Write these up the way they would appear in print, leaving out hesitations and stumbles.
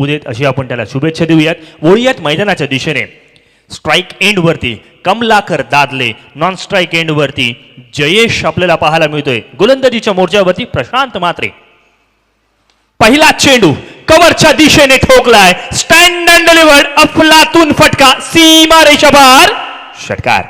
उदेत अशी आपण त्याला शुभेच्छा देऊयात. वळूयात मैदानाच्या दिशेने. स्ट्राईक एंडवरती कमलाकर दादले, नॉन स्ट्राईक एंडवरती जयेश आपल्याला पाहायला मिळतोय. गोलंदाजीच्या मोर्चावरती प्रशांत म्हात्रे. पहिला चेंडू कव्हरच्या दिशेने ठोकलाय. स्टँड अँड डिलिव्हर्ड, अफलातून फटका, सीमा रेषा बाहेर, षटकार.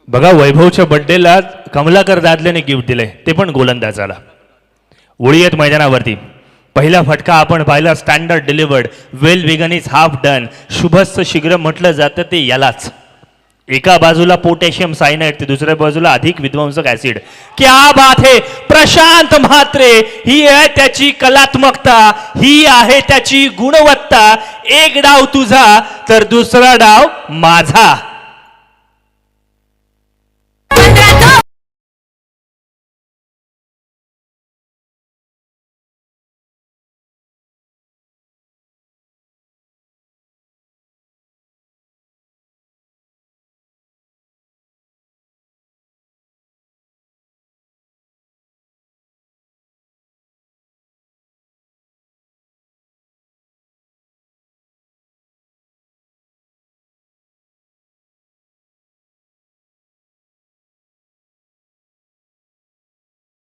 बघा, वैभवच्या बर्थडेला कमलाकर दादल्याने गिफ्ट दिलंय, ते पण गोलंदाजाला. वळूयात मैदानावरती. पहिला फटका आपण पाहिला, standard delivered, well begun is half done. शुभस्य शीघ्र म्हटलं जातं ते यालाच. एका बाजूला पोटॅशियम सायनाइड, दुसऱ्या बाजूला अधिक विध्वंसक ऍसिड. क्या बात है प्रशांत म्हात्रे, ही आहे त्याची कलात्मकता, ही आहे त्याची गुणवत्ता. एक डाव तुझा तर दुसरा डाव माझा.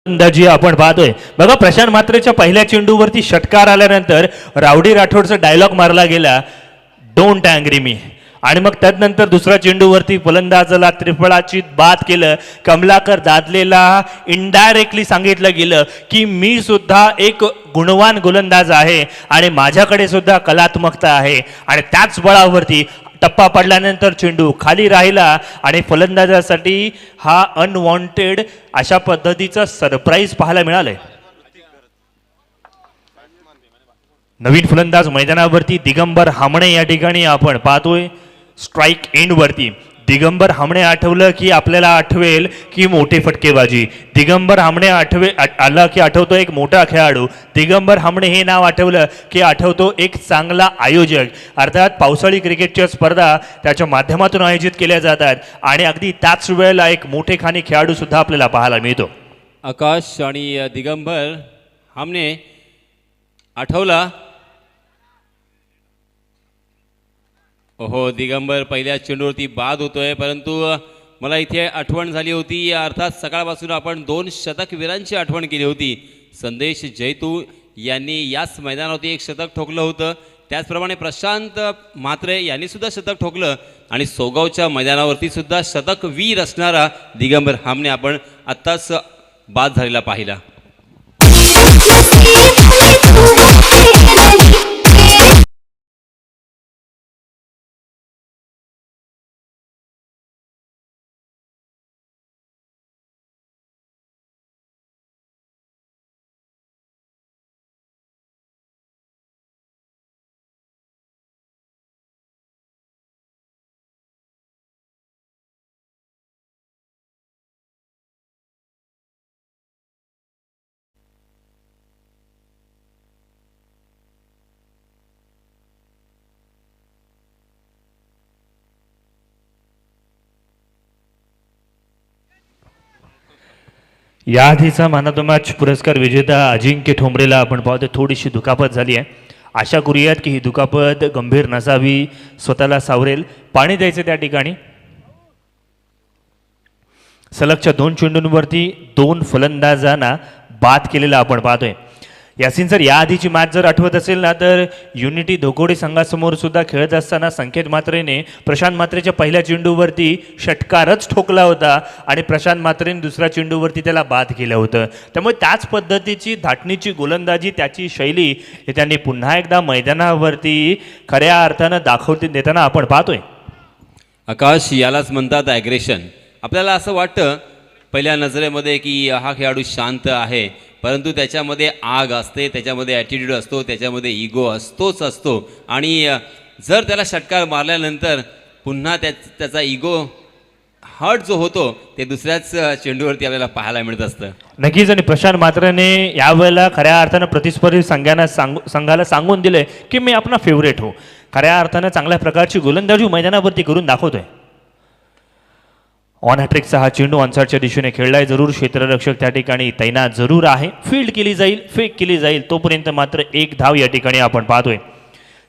गोलंदाजी आपण पाहतोय. बघा, प्रशांत म्हात्रेच्या पहिल्या चेंडूवरती षटकार आल्यानंतर रावडी राठोडचा डायलॉग मारला गेला, डोंट अँग्री मी. आणि मग त्यानंतर दुसऱ्या चेंडूवरती फलंदाजाला त्रिफळाची बाद केलं. कमलाकर दादलेला इनडायरेक्टली सांगितलं गेलं की मी सुद्धा एक गुणवान गोलंदाज आहे आणि माझ्याकडे सुद्धा कलात्मकता आहे. आणि त्याच बळावरती टप्पा पडल्यानंतर चेंडू खाली राहिला आणि फलंदाजासाठी हा अनवॉन्टेड अशा पद्धतीचं सरप्राईज पाहायला मिळालंय. नवीन फलंदाज मैदानावरती दिगंबर हामणे या ठिकाणी आपण पाहतोय. स्ट्राईक एंडवरती दिगंबर हामणे आठवलं की आपल्याला आठवेल की मोठे फटकेबाजी. दिगंबर हामणे आला की आठवतो एक मोठा खेळाडू. दिगंबर हामणे हे नाव आठवलं की आठवतो एक चांगला आयोजक. अर्थात पावसाळी क्रिकेटच्या स्पर्धा त्याच्या माध्यमातून आयोजित केल्या जातात आणि अगदी त्याच वेळेला एक मोठेखानी खेळाडू सुद्धा आपल्याला पाहायला मिळतो. आकाश आणि दिगंबर हामणे आठवला. ओहो, दिगंबर पहिल्या चेंडूवरती बाद होतोय, परंतु मला इथे आठवण झाली होती. अर्थात सकाळपासून आपण 2 शतकवीरांची आठवण केली होती. संदेश जैतू यांनी याच मैदानावरती एक शतक ठोकलं होतं. त्याचप्रमाणे प्रशांत म्हात्रे यांनी सुद्धा शतक ठोकलं आणि सोगावच्या मैदानावरती सुद्धा शतकवीर असणारा दिगंबर हामणे आपण आत्ताच बाद झालेला पाहिला. याआधीचा मॅन ऑफ द मॅच पुरस्कार विजेता अजिंक्य ठोंबरेला आपण पाहतो थोडीशी दुखापत झाली आहे. आशा करूयात की ही दुखापत गंभीर नसावी, स्वतःला सावरेल. पाणी द्यायचं त्या ठिकाणी. सलगच्या 2 चेंडूंवरती 2 फलंदाजांना बाद केलेला आपण पाहतोय. यासिन सर, याआधीची मॅच जर आठवत असेल ना तर युनिटी धोकोडे संघासमोर सुद्धा खेळत असताना संकेत म्हात्रेने प्रशांत म्हात्रेच्या पहिल्या चेंडूवरती षटकारच ठोकला होता आणि प्रशांत म्हात्रेने दुसऱ्या चेंडूवरती त्याला बाद केलं होतं. त्यामुळे त्याच पद्धतीची धाटणीची गोलंदाजी, त्याची शैली हे त्यांनी पुन्हा एकदा मैदानावरती खऱ्या अर्थानं दाखवते देताना आपण पाहतोय. आकाश, यालाच म्हणतात ॲग्रेशन. आपल्याला असं वाटतं पहिल्या नजरेमध्ये की हा खेळाडू शांत आहे, परंतु त्याच्यामध्ये आग असते, त्याच्यामध्ये ॲटिट्यूड असतो, त्याच्यामध्ये इगो असतो. आणि जर त्याला षटकार मारल्यानंतर पुन्हा त्याचा इगो हर्ट जो होतो ते दुसऱ्याच चेंडूवरती आपल्याला पाहायला मिळत असतं. नक्कीच. आणि प्रशांत मात्रेने यावेळेला खऱ्या अर्थानं प्रतिस्पर्धी संघाला सांगून दिलंय की मी आपला फेवरेट हो. खऱ्या अर्थानं चांगल्या प्रकारची गोलंदाजी मैदानावरती करून दाखवतोय. ऑन हॅट्रिकचा हा चेंडू ऑनसाईडच्या दिशेने खेळलाय जरूर. क्षेत्ररक्षक त्या ठिकाणी तैनात जरूर आहे. फील्ड केली जाईल, फेक केली जाईल, तोपर्यंत मात्र एक धाव या ठिकाणी आपण पाहतोय.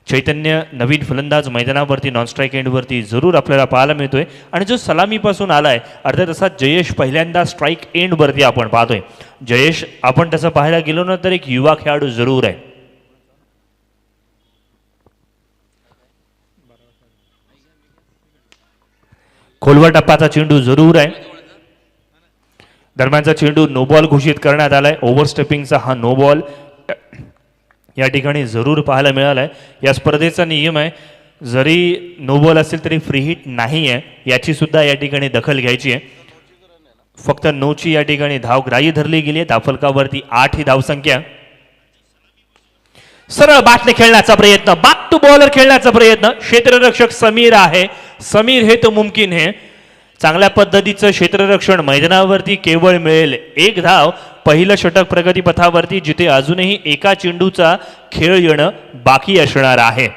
चैतन्य नवीन फलंदाज मैदानावरती नॉन स्ट्राईक एंडवरती जरूर आपल्याला पाहायला मिळतोय. आणि जो सलामीपासून आलाय अर्ध्या तासात जयेश पहिल्यांदा स्ट्राईक एंडवरती आपण पाहतोय. जयेश आपण तसं पाहायला गेलो ना तर एक युवा खेळाडू जरूर आहे. खोलवर टप्प्याचा चेंडू जरूर आहे. दरम्यानचा चेंडू नो बॉल घोषित करण्यात आलाय. ओव्हरस्टेपिंगचा हा नो बॉल या ठिकाणी जरूर पाहायला मिळालाय. या स्पर्धेचा नियम आहे जरी नो बॉल असेल तरी फ्री हिट नाही आहे, याची सुद्धा या ठिकाणी दखल घ्यायची आहे. फक्त नोची या ठिकाणी धाव ग्राह्य धरली गेली आहे. धावफलकावरती 8 ही धावसंख्या. सरळ बॅटने खेळण्याचा प्रयत्न, बॅक टू बॉलर खेळण्याचा प्रयत्न. क्षेत्ररक्षक समीर आहे. समीर हे तो मुमकिन है. चांगल्या पद्धतीचं क्षेत्ररक्षण मैदानावरती केवळ मिळेल एक धाव. पहिलं षटक प्रगतीपथावरती जिथे अजूनही एका चेंडूचा खेळ येणं बाकी असणार आहे.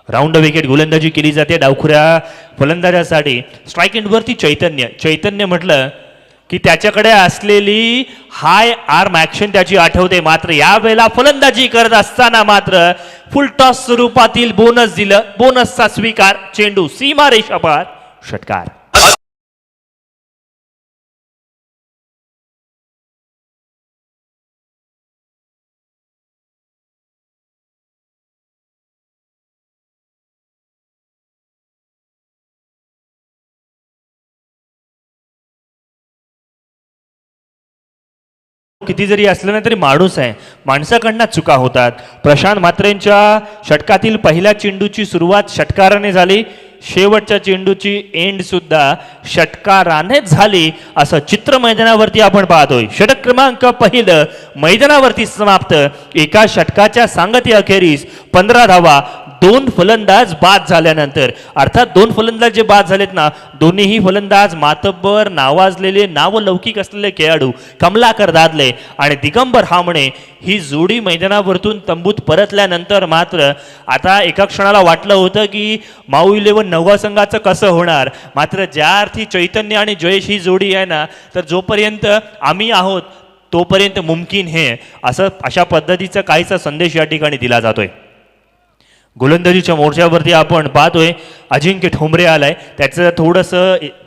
राऊंड विकेट गोलंदाजी केली जाते डावखुऱ्या फलंदाजासाठी. स्ट्राईक एंडवरती चैतन्य म्हटलं की त्याच्याकडे असलेली हाय आर्म ऍक्शन त्याची आठवते. मात्र यावेळेला फलंदाजी करत असताना मात्र फुल टॉस स्वरूपातील बोनस दिलं. बोनसचा स्वीकार. चेंडू सीमा रेषा पार, षटकार. किती जरी असलं ना तरी माणूस आहे. माणसाकडनं चुका होतात. प्रशांत मात्रेंच्या षटकातील पहिल्या चेंडूची सुरुवात षटकाराने झाली. शेवटच्या चेंडूची एंड सुद्धा षटकारानेच झाली असं चित्र मैदानावरती आपण पाहतोय. षटक क्रमांक पहिलं मैदानावरती समाप्त. एका षटकाच्या सांगती अखेरीस 15 धावा. 2 फलंदाज बाद झाल्यानंतर, अर्थात 2 फलंदाज जे बाद झालेत ना, दोन्हीही फलंदाज मातब्बर नावाजलेले नावलौकिक असलेले खेळाडू कमलाकर दादले आणि दिगंबर हामणे ही जोडी मैदानावरतून तंबूत परतल्यानंतर मात्र आता एका क्षणाला वाटलं होतं की माऊ 11 नववा संघाचं कसं होणार. मात्र ज्या अर्थी चैतन्य आणि जयेश ही जोडी आहे ना, तर जोपर्यंत आम्ही आहोत तोपर्यंत मुमकिन हे असं अशा पद्धतीचा काहीसा संदेश या ठिकाणी दिला जातोय. गोलंदाजीच्या मोर्चावरती आपण पाहतोय अजिंक्य ठोंबरे आलाय. त्याचं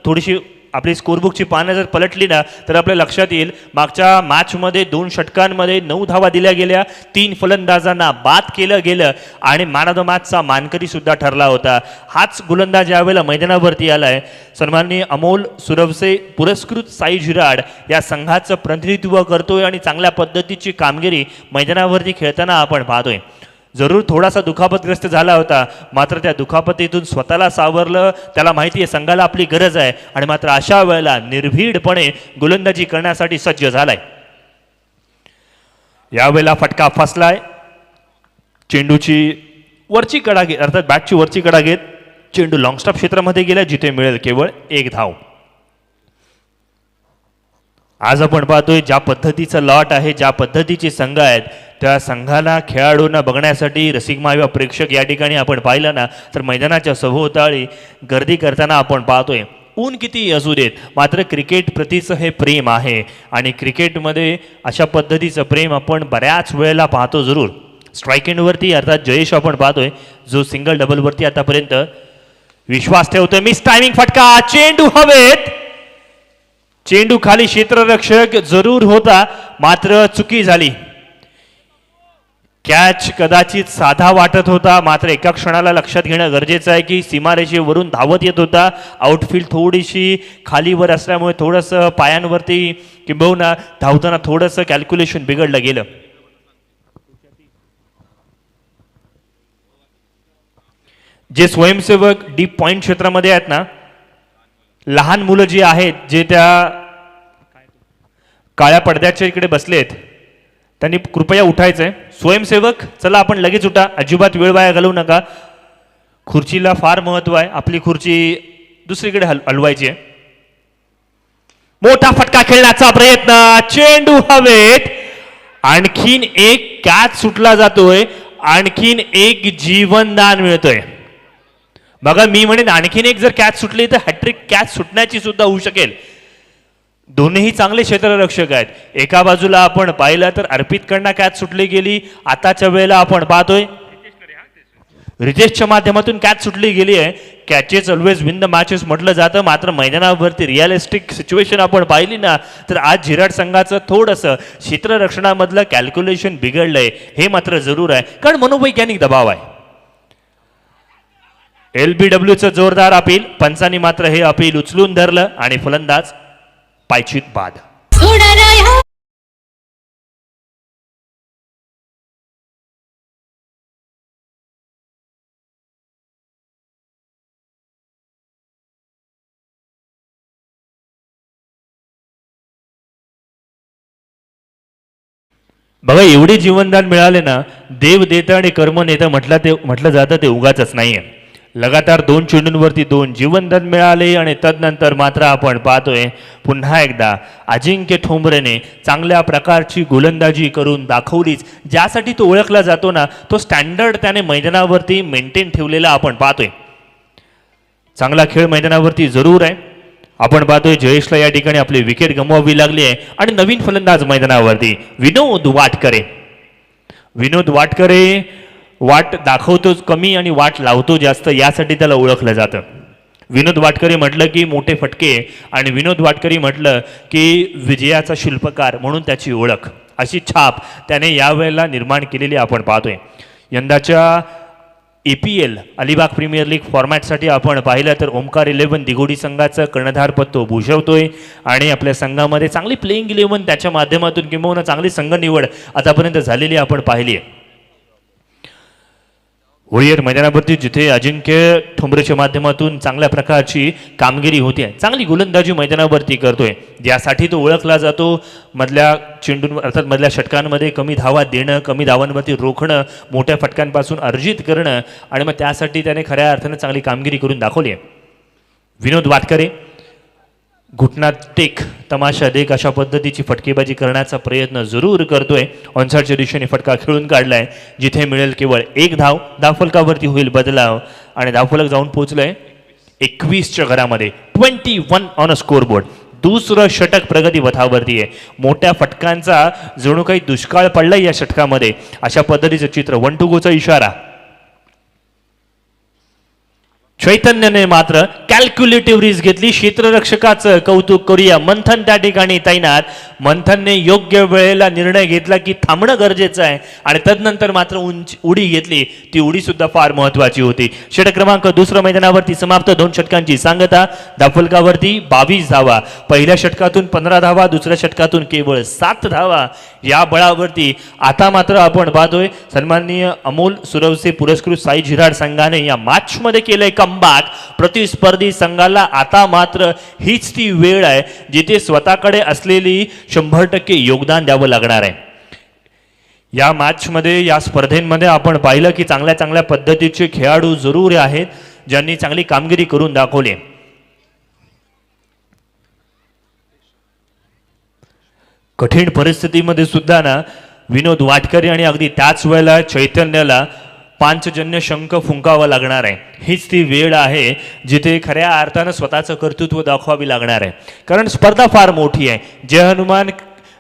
थोडीशी आपली स्कोरबुकची पानं जर पलटली ना तर आपल्या लक्षात येईल मागच्या मॅचमध्ये 2 षटकांमध्ये 9 धावा दिल्या गेल्या. 3 फलंदाजांना बाद केलं गेलं आणि मॅन ऑफ द मॅचचा मानकरी सुद्धा ठरला होता. हाच गोलंदाज यावेळेला मैदानावरती आलाय. सन्माननीय अमोल सुरवसे पुरस्कृत साई झिराड या संघाचं प्रतिनिधित्व करतोय आणि चांगल्या पद्धतीची कामगिरी मैदानावरती खेळताना आपण पाहतोय. जरूर थोडासा दुखापतग्रस्त झाला होता, मात्र त्या दुखापतीतून स्वतःला सावरलं. त्याला माहिती आहे संघाला आपली गरज आहे आणि मात्र अशा वेळेला निर्भीडपणे गोलंदाजी करण्यासाठी सज्ज झालाय. यावेळेला फटका फसलाय. चेंडूची वरची कडा घेत, अर्थात बॅटची वरची कडा घेत चेंडू लॉंग स्टॉप क्षेत्रामध्ये गेला जिथे मिळेल केवळ एक धाव. आज आपण पाहतोय ज्या पद्धतीचं लॉट आहे, ज्या पद्धतीचे संघ आहेत, त्या संघाला खेळाडूंना बघण्यासाठी रसिक मायवा प्रेक्षक या ठिकाणी आपण पाहिलं ना तर मैदानाच्या सभोवताली गर्दी करताना आपण पाहतोय. ऊन किती असू देत, मात्र क्रिकेट प्रतीचं हे प्रेम आहे आणि क्रिकेटमध्ये अशा पद्धतीचं प्रेम आपण बऱ्याच वेळेला पाहतो जरूर. स्ट्राईक एंडवरती अर्थात जयेश आपण पाहतोय जो सिंगल डबलवरती आतापर्यंत विश्वास ठेवतोय. मिस टायमिंग फटका. चेंडू हवेत. चेंडू खाली क्षेत्ररक्षक जरूर होता, मात्र चुकी झाली. कॅच कदाचित साधा वाटत होता, मात्र एका क्षणाला लक्षात घेणं गरजेचं आहे की सीमारेषेवरून धावत येत होता. आउटफील्ड थोडीशी खालीवर असल्यामुळे थोडंसं पायांवरती किंबहुना धावताना थोडंसं कॅल्क्युलेशन बिघडलं गेलं. जे स्वयंसेवक डीप पॉइंट क्षेत्रामध्ये आहेत ना, लहान मुलं जी आहेत जे त्या काळ्या पडद्याच्या इकडे बसलेत, त्यांनी कृपया उठायचंय. स्वयंसेवक चला आपण लगेच उठा, अजिबात वेळ वाया घालवू नका. खुर्चीला फार महत्व आहे. आपली खुर्ची दुसरीकडे हलवायची आहे. मोठा फटका खेळण्याचा प्रयत्न, चेंडू हवेत, आणखीन एक कॅच सुटला जातोय, आणखीन एक जीवनदान मिळतोय. बघा मी म्हणेन आणखीन एक जर कॅच सुटली तर हॅट्रिक कॅच सुटण्याची सुद्धा होऊ शकेल. दोन्ही चांगले क्षेत्ररक्षक आहेत. एका बाजूला आपण पाहिलं तर अर्पितकडनं कॅच सुटली गेली, आताच्या वेळेला आपण पाहतोय रितेशच्या माध्यमातून कॅच सुटली गेली आहे. Catches always win the matches म्हटलं जातं, मात्र मैदानावरती रिअलिस्टिक सिच्युएशन आपण पाहिली ना तर आज झिराड संघाचं थोडंसं क्षेत्ररक्षणामधलं कॅल्क्युलेशन बिघडलंय हे मात्र जरूर आहे, कारण मनोवैज्ञानिक दबाव आहे. LBWचं जोरदार अपील, पंचांनी मात्र हे अपील उचलून धरलं आणि फलंदाज पायचीत बाद. बघा एवढे जीवनदान मिळाले ना, देव देतं आणि कर्म नेतं म्हटलं जातं ते उगाचच नाहीये. लगातार 2 चेंडूंवरती 2 जीवनदान मिळाले आणि तदनंतर मात्र आपण पाहतोय पुन्हा एकदा अजिंक्य ठोंबरेने चांगल्या प्रकारची गोलंदाजी करून दाखवलीच. ज्यासाठी तो ओळखला जातो ना, तो स्टँडर्ड त्याने मैदानावरती मेंटेन ठेवलेला आपण पाहतोय. चांगला खेळ मैदानावरती जरूर आहे. आपण पाहतोय जयेशला या ठिकाणी आपली विकेट गमवावी लागली आहे आणि नवीन फलंदाज मैदानावरती विनोद वाटकरे. विनोद वाटकरे वाट दाखवतोच कमी आणि वाट लावतो जास्त, यासाठी त्याला ओळखलं जातं. विनोद वाटकरी म्हटलं की मोठे फटके आणि विनोद वाटकरी म्हटलं की विजयाचा शिल्पकार म्हणून त्याची ओळख, अशी छाप त्याने यावेळेला निर्माण केलेली आपण पाहतोय. यंदाच्या APL अलिबाग प्रीमियर लीग फॉर्मॅटसाठी आपण पाहिलं तर ओमकार 11 दिघोडी संघाचं कर्णधारपद तो भूषवतोय आणि आपल्या संघामध्ये चांगली प्लेइंग 11 त्याच्या माध्यमातून किंबहुना चांगली संघ निवड आतापर्यंत झालेली आपण पाहिली आहे. होळीयर मैदानावरती जिथे अजिंक्य ठोंबरेच्या माध्यमातून चांगल्या प्रकारची कामगिरी होते, चांगली गोलंदाजी मैदानावरती करतोय, ज्यासाठी तो ओळखला जातो. मधल्या चेंडूंवर अर्थात मधल्या षटकांमध्ये कमी धावा देणं, कमी धावांवरती रोखणं, मोठ्या फटकांपासून अर्जित करणं आणि मग त्यासाठी त्याने खऱ्या अर्थाने चांगली कामगिरी करून दाखवली आहे. विनोद वाटकरे घुटण्यात टेक तमाशा देख अशा पद्धतीची फटकेबाजी करण्याचा प्रयत्न जरूर करतोय. ऑनसाईडच्या दिशेने फटका खेळून काढलाय, जिथे मिळेल केवळ 1 धाव. धावफलकावरती होईल बदलाव आणि धावफलक जाऊन पोहोचलंय 21च्या घरामध्ये. 21 ऑन अ स्कोरबोर्ड. दुसरं षटक प्रगती पथावरती आहे. मोठ्या फटकांचा जणू काही दुष्काळ पडलाय या षटकामध्ये, अशा पद्धतीचं चित्र. 1 to goचा इशारा. चैतन्यने मात्र कॅल्क्युलेटिव्ह रिस्क घेतली. क्षेत्ररक्षकाचं कौतुक करूया. मंथन त्या ठिकाणी तैनात. मंथनने योग्य वेळेला निर्णय घेतला की थांबणं गरजेचं आहे आणि तदनंतर मात्र उडी घेतली. ती उडी सुद्धा फार महत्वाची होती. षटक क्रमांक 2 मैदानावरती समाप्त. 2 षटकांची सांगता. धावफलकावरती 22 धावा. पहिल्या षटकातून 15 धावा, दुसऱ्या षटकातून केवळ 7 धावा. या बळावरती आता मात्र आपण पाहतोय सन्माननीय अमोल सुरवसे पुरस्कृत साई झिराड संघाने या मॅचमध्ये केलंय कमबॅक. प्रतिस्पर्धी संघाला आता मात्र हीच ती वेळ आहे जिथे स्वतःकडे असलेली 100% योगदान द्यावं लागणार आहे. या मॅचमध्ये, या स्पर्धेमध्ये आपण पाहिलं की चांगल्या चांगल्या पद्धतीचे खेळाडू जरूर आहेत, ज्यांनी चांगली कामगिरी करून दाखवली. कठीण परिस्थितीमध्ये सुद्धा ना विनोद वाटकरी आणि अगदी त्याच वेळेला चैतन्याला पांचजन्य शंख फुंकावा लागणार आहे. हीच ती वेळ आहे जिथे खऱ्या अर्थानं स्वतःचं कर्तृत्व दाखवावी लागणार आहे, कारण स्पर्धा फार मोठी आहे. जय हनुमान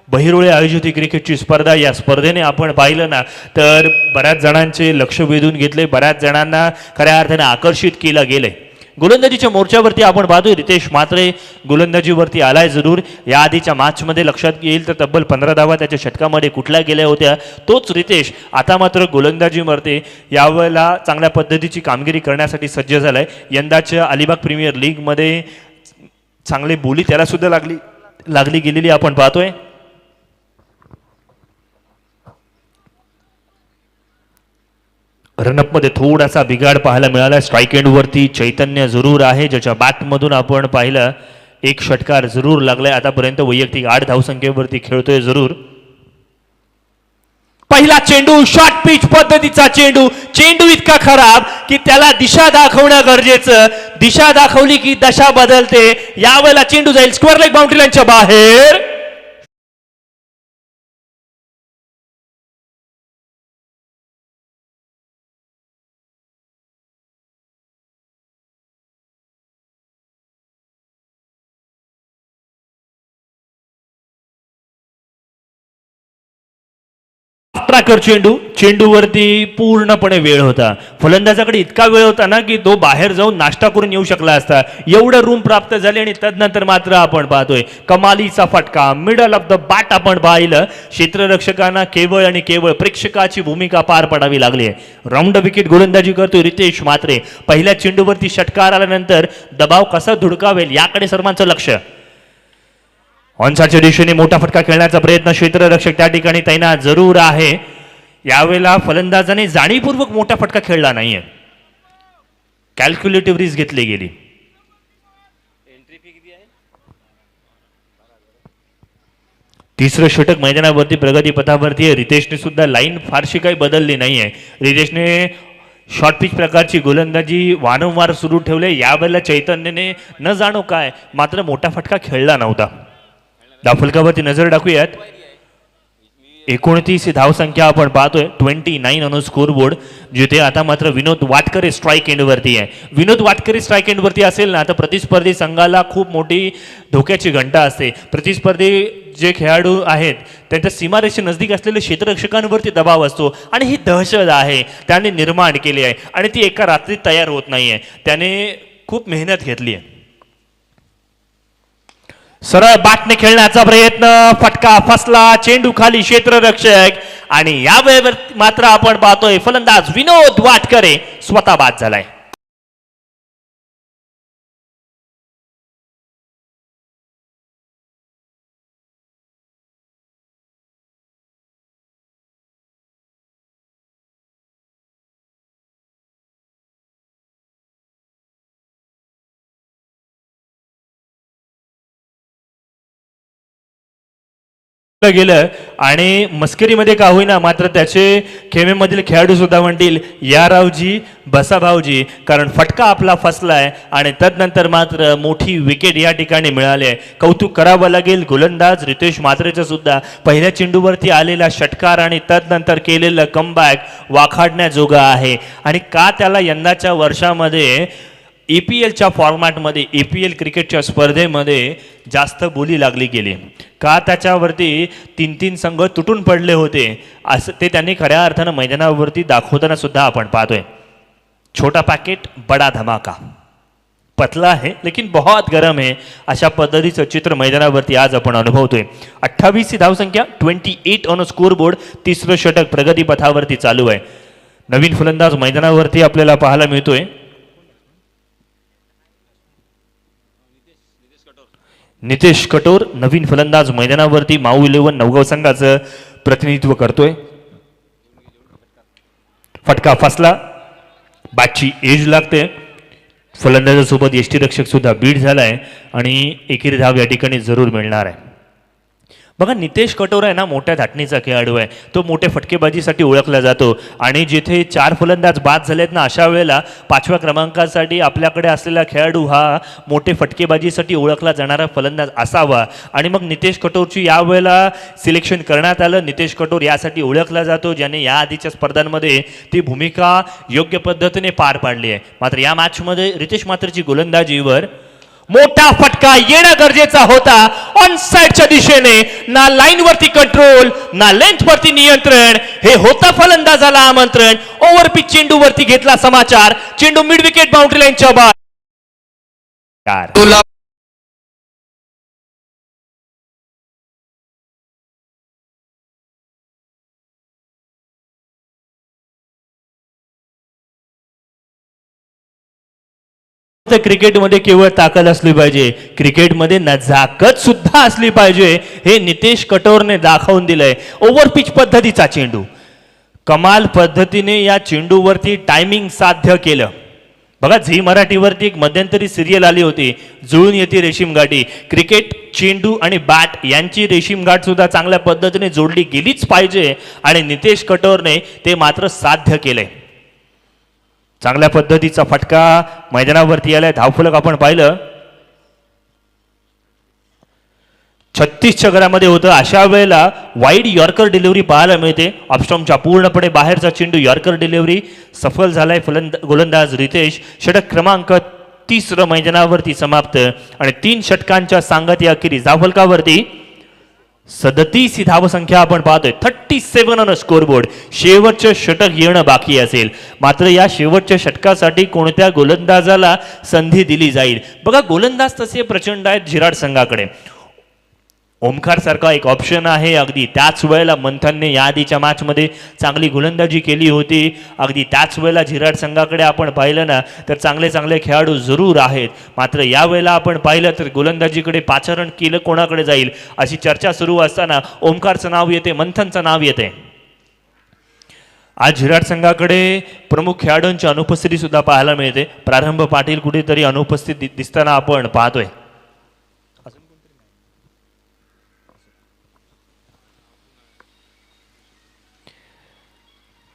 बहिरोळे आयोजित ही क्रिकेटची स्पर्धा, या स्पर्धेने आपण पाहिलं ना तर बऱ्याच जणांचे लक्ष वेधून घेतले, बऱ्याच जणांना खऱ्या अर्थाने आकर्षित केलं गेलंय. गोलंदाजीच्या मोर्चावरती आपण पाहतोय रितेश म्हात्रे गोलंदाजीवरती आलाय जरूर. या आधीच्या मॅचमध्ये लक्षात येईल तर तब्बल 15 धावा त्याच्या षटकामध्ये कुठल्या गेल्या होत्या. तोच रितेश आता मात्र गोलंदाजीवरती यावेळेला चांगल्या पद्धतीची कामगिरी करण्यासाठी सज्ज झालाय. यंदाच्या अलिबाग प्रीमियर लीगमध्ये चांगली बोली त्याला सुद्धा लागली गेलेली आपण पाहतोय. रनअपमध्ये थोडासा बिघाड पाहायला मिळाला. स्ट्राईक एंडवरती चैतन्य जरूर आहे, ज्याच्या बॅटमधून आपण पाहिलं 1 षटकार जरूर लागलाय. आतापर्यंत वैयक्तिक 8 धावसंख्येवरती खेळतोय जरूर. पहिला चेंडू शॉर्ट पिच पद्धतीचा चेंडू, चेंडू इतका खराब की त्याला दिशा दाखवणं गरजेचं, दिशा दाखवली की दशा बदलते. यावेळेला चेंडू जाईल स्क्वेअर लेग बाउंड्री लाईनच्या बाहेर. ट्रॅकर चेंडू, चेंडूवरती पूर्णपणे वेळ होता. फलंदाजाकडे इतका वेळ होता ना की तो बाहेर जाऊन नाश्ता करून येऊ शकला असता, एवढं रूम प्राप्त झाले. आणि तदनंतर मात्र आपण पाहतोय कमालीचा फटका, मिडल ऑफ द बॅट आपण पाहिलं. क्षेत्ररक्षकांना केवळ आणि केवळ प्रेक्षकाची भूमिका पार पडावी लागली आहे. राऊंड विकेट गोलंदाजी करतोय रितेश म्हात्रे. पहिल्या चेंडूवरती षटकार आल्यानंतर दबाव कसा धुडकावेल याकडे सर्वांचं लक्ष. ऑनसाईडच्या दिशेने मोठा फटका खेळण्याचा प्रयत्न, क्षेत्ररक्षक त्या ठिकाणी तैनात जरूर आहे. यावेळेला फलंदाजाने जाणीवपूर्वक मोठा फटका खेळला नाहीये, कॅल्क्युलेटिव्ह रिस्क घेतली गेली. तिसरं षटक मैदानावरती प्रगती पथावरती आहे. रितेशने सुद्धा लाईन फारशी काही बदलली नाहीये. रितेशने शॉर्ट पिच प्रकारची गोलंदाजी वारंवार सुरू ठेवले. यावेळेला चैतन्यने न जाणो काय मात्र मोठा फटका खेळला नव्हता. धावफलकावरती नजर टाकूयात. 29 धावसंख्या आपण पाहतोय, 29 ऑन स्कोर बोर्ड, जिथे आता मात्र विनोद वाटकरे स्ट्राईक एंडवरती आहे. विनोद वाटकरे स्ट्राईक एंडवरती असेल ना तर प्रतिस्पर्धी संघाला खूप मोठी धोक्याची घंटा असते. प्रतिस्पर्धी जे खेळाडू आहेत त्यांच्या सीमारेषे नजदीक असलेल्या क्षेत्ररक्षकांवरती दबाव असतो आणि ही दहशत आहे त्याने निर्माण केली आहे आणि ती एका रात्रीत तयार होत नाहीये. त्याने खूप मेहनत घेतली आहे. सरळ बाटने खेळण्याचा प्रयत्न, फटका फसला, चेंडू खाली क्षेत्ररक्षक. आणि यावेळेवर मात्र आपण पाहतोय फलंदाज विनोद वाटकरे स्वतः बाद झालाय. गेलं आणि मस्करीमध्ये का होईना मात्र त्याचे खेमेमधील खेळाडू सुद्धा म्हणतील या रावजी बसा भाऊजी, कारण फटका आपला फसलाय आणि तदनंतर मात्र मोठी विकेट या ठिकाणी मिळाली आहे. कौतुक करावं लागेल गोलंदाज रितेश म्हात्रेचं सुद्धा. पहिल्या चेंडूवरती आलेला षटकार आणि तदनंतर केलेलं कमबॅक वाखाडण्याजोगं आहे. आणि का त्याला यंदाच्या वर्षामध्ये EPLच्या फॉर्मॅटमध्ये, EPL क्रिकेटच्या स्पर्धेमध्ये जास्त बोली लागली गेली, का त्याच्यावरती 3-3 संघ तुटून पडले होते असं ते त्यांनी खऱ्या अर्थानं मैदानावरती दाखवताना सुद्धा आपण पाहतोय. छोटा पॅकेट बडा धमाका, पतला है लेकिन बहुत गरम है, अशा पद्धतीचं चित्र मैदानावरती आज आपण अनुभवतोय. 28 धावसंख्या, 28 ऑन स्कोर बोर्ड. तिसरं षटक प्रगती पथावरती चालू आहे. नवीन फलंदाज मैदानावरती आपल्याला पाहायला मिळतोय. नितेश कटोर नवीन फलंदाज मैदानावरती माऊ 11 नवगाव संघाचं प्रतिनिधित्व करतोय. फटका फसला, बॅटची एज लागते. फलंदाजासोबत यष्टीरक्षक सुद्धा बीट झालाय आणि एकेरी धाव या ठिकाणी जरूर मिळणार आहे. बघा नितेश कटोर आहे ना, मोठ्या धाटणीचा खेळाडू आहे. तो मोठ्या फटकेबाजीसाठी ओळखला जातो आणि जिथे 4 फलंदाज बाद झालेत ना, अशा वेळेला 5व्या क्रमांकासाठी आपल्याकडे असलेला खेळाडू हा मोठे फटकेबाजीसाठी ओळखला जाणारा फलंदाज असावा. आणि मग नितेश कटोरची यावेळेला सिलेक्शन करण्यात आलं. नितेश कटोर यासाठी ओळखला जातो ज्याने या आधीच्या स्पर्धांमध्ये ती भूमिका योग्य पद्धतीने पार पाडली आहे. मात्र या मॅचमध्ये रितेश म्हात्रेची गोलंदाजीवर मोठा फटका येणं गरजेचा होता. ऑन साइडच्या दिशेने ना लाईन वरती कंट्रोल ना लेंथ वरती नियंत्रण, हे होतं फलंदाजाला आमंत्रण. ओव्हर पिच चेंडू वरती घेतला समाचार, चेंडू मिड विकेट बाउंड्री लाईनच्या बाहेर. क्रिकेटमध्ये केवळ ताकद असली पाहिजे, क्रिकेटमध्ये नजाकत सुद्धा असली पाहिजे, हे नितेश कटोरने दाखवून दिलंय. ओव्हर पिच पद्धतीचा चेंडू, कमाल पद्धतीने या चेंडूवरती टायमिंग साध्य केलं. बघा झी मराठीवरती एक मध्यंतरी सिरियल आली होती, जुळून येते रेशीम गाठी. क्रिकेट, चेंडू आणि बॅट यांची रेशीम गाठ सुद्धा चांगल्या पद्धतीने जोडली गेलीच पाहिजे आणि नितेश कटोरने ते मात्र साध्य केलंय. चांगल्या पद्धतीचा फटका मैदानावरती आलाय. धावफलक आपण पाहिलं 36च्या घरामध्ये होतं. अशा वेळेला वाईड यॉर्कर डिलिव्हरी पाहायला मिळते. ऑफस्टॉमच्या पूर्णपणे बाहेरचा चेंडू यॉर्कर डिलिव्हरी सफल झालाय गोलंदाज रितेश. षटक क्रमांक 30 मैदानावरती समाप्त आणि 3 षटकांच्या सांगती अखेरीस धावफलकावरती 37 ही धावसंख्या आपण पाहतोय. 37 ऑन स्कोरबोर्ड. शेवटचं षटक येणं बाकी असेल, मात्र या शेवटच्या षटकासाठी कोणत्या गोलंदाजाला संधी दिली जाईल. बघा गोलंदाज तसे प्रचंड आहेत झिराड संघाकडे. ओमकार सारखा एक ऑप्शन आहे. अगदी त्याच वेळेला मंथनने या आधीच्या मॅचमध्ये चांगली गोलंदाजी केली होती. अगदी त्याच वेळेला झिराड संघाकडे आपण पाहिलं ना तर चांगले चांगले खेळाडू जरूर आहेत, मात्र या वेळेला आपण पाहिलं तर गोलंदाजीकडे पाचारण केलं कोणाकडे जाईल अशी चर्चा सुरू असताना ओमकारचं नाव येते, मंथनचं नाव येते. आज झिराड संघाकडे प्रमुख खेळाडूंची अनुपस्थिती सुद्धा पाहायला मिळते. प्रारंभ पाटील कुठेतरी अनुपस्थित दिसताना आपण पाहतोय.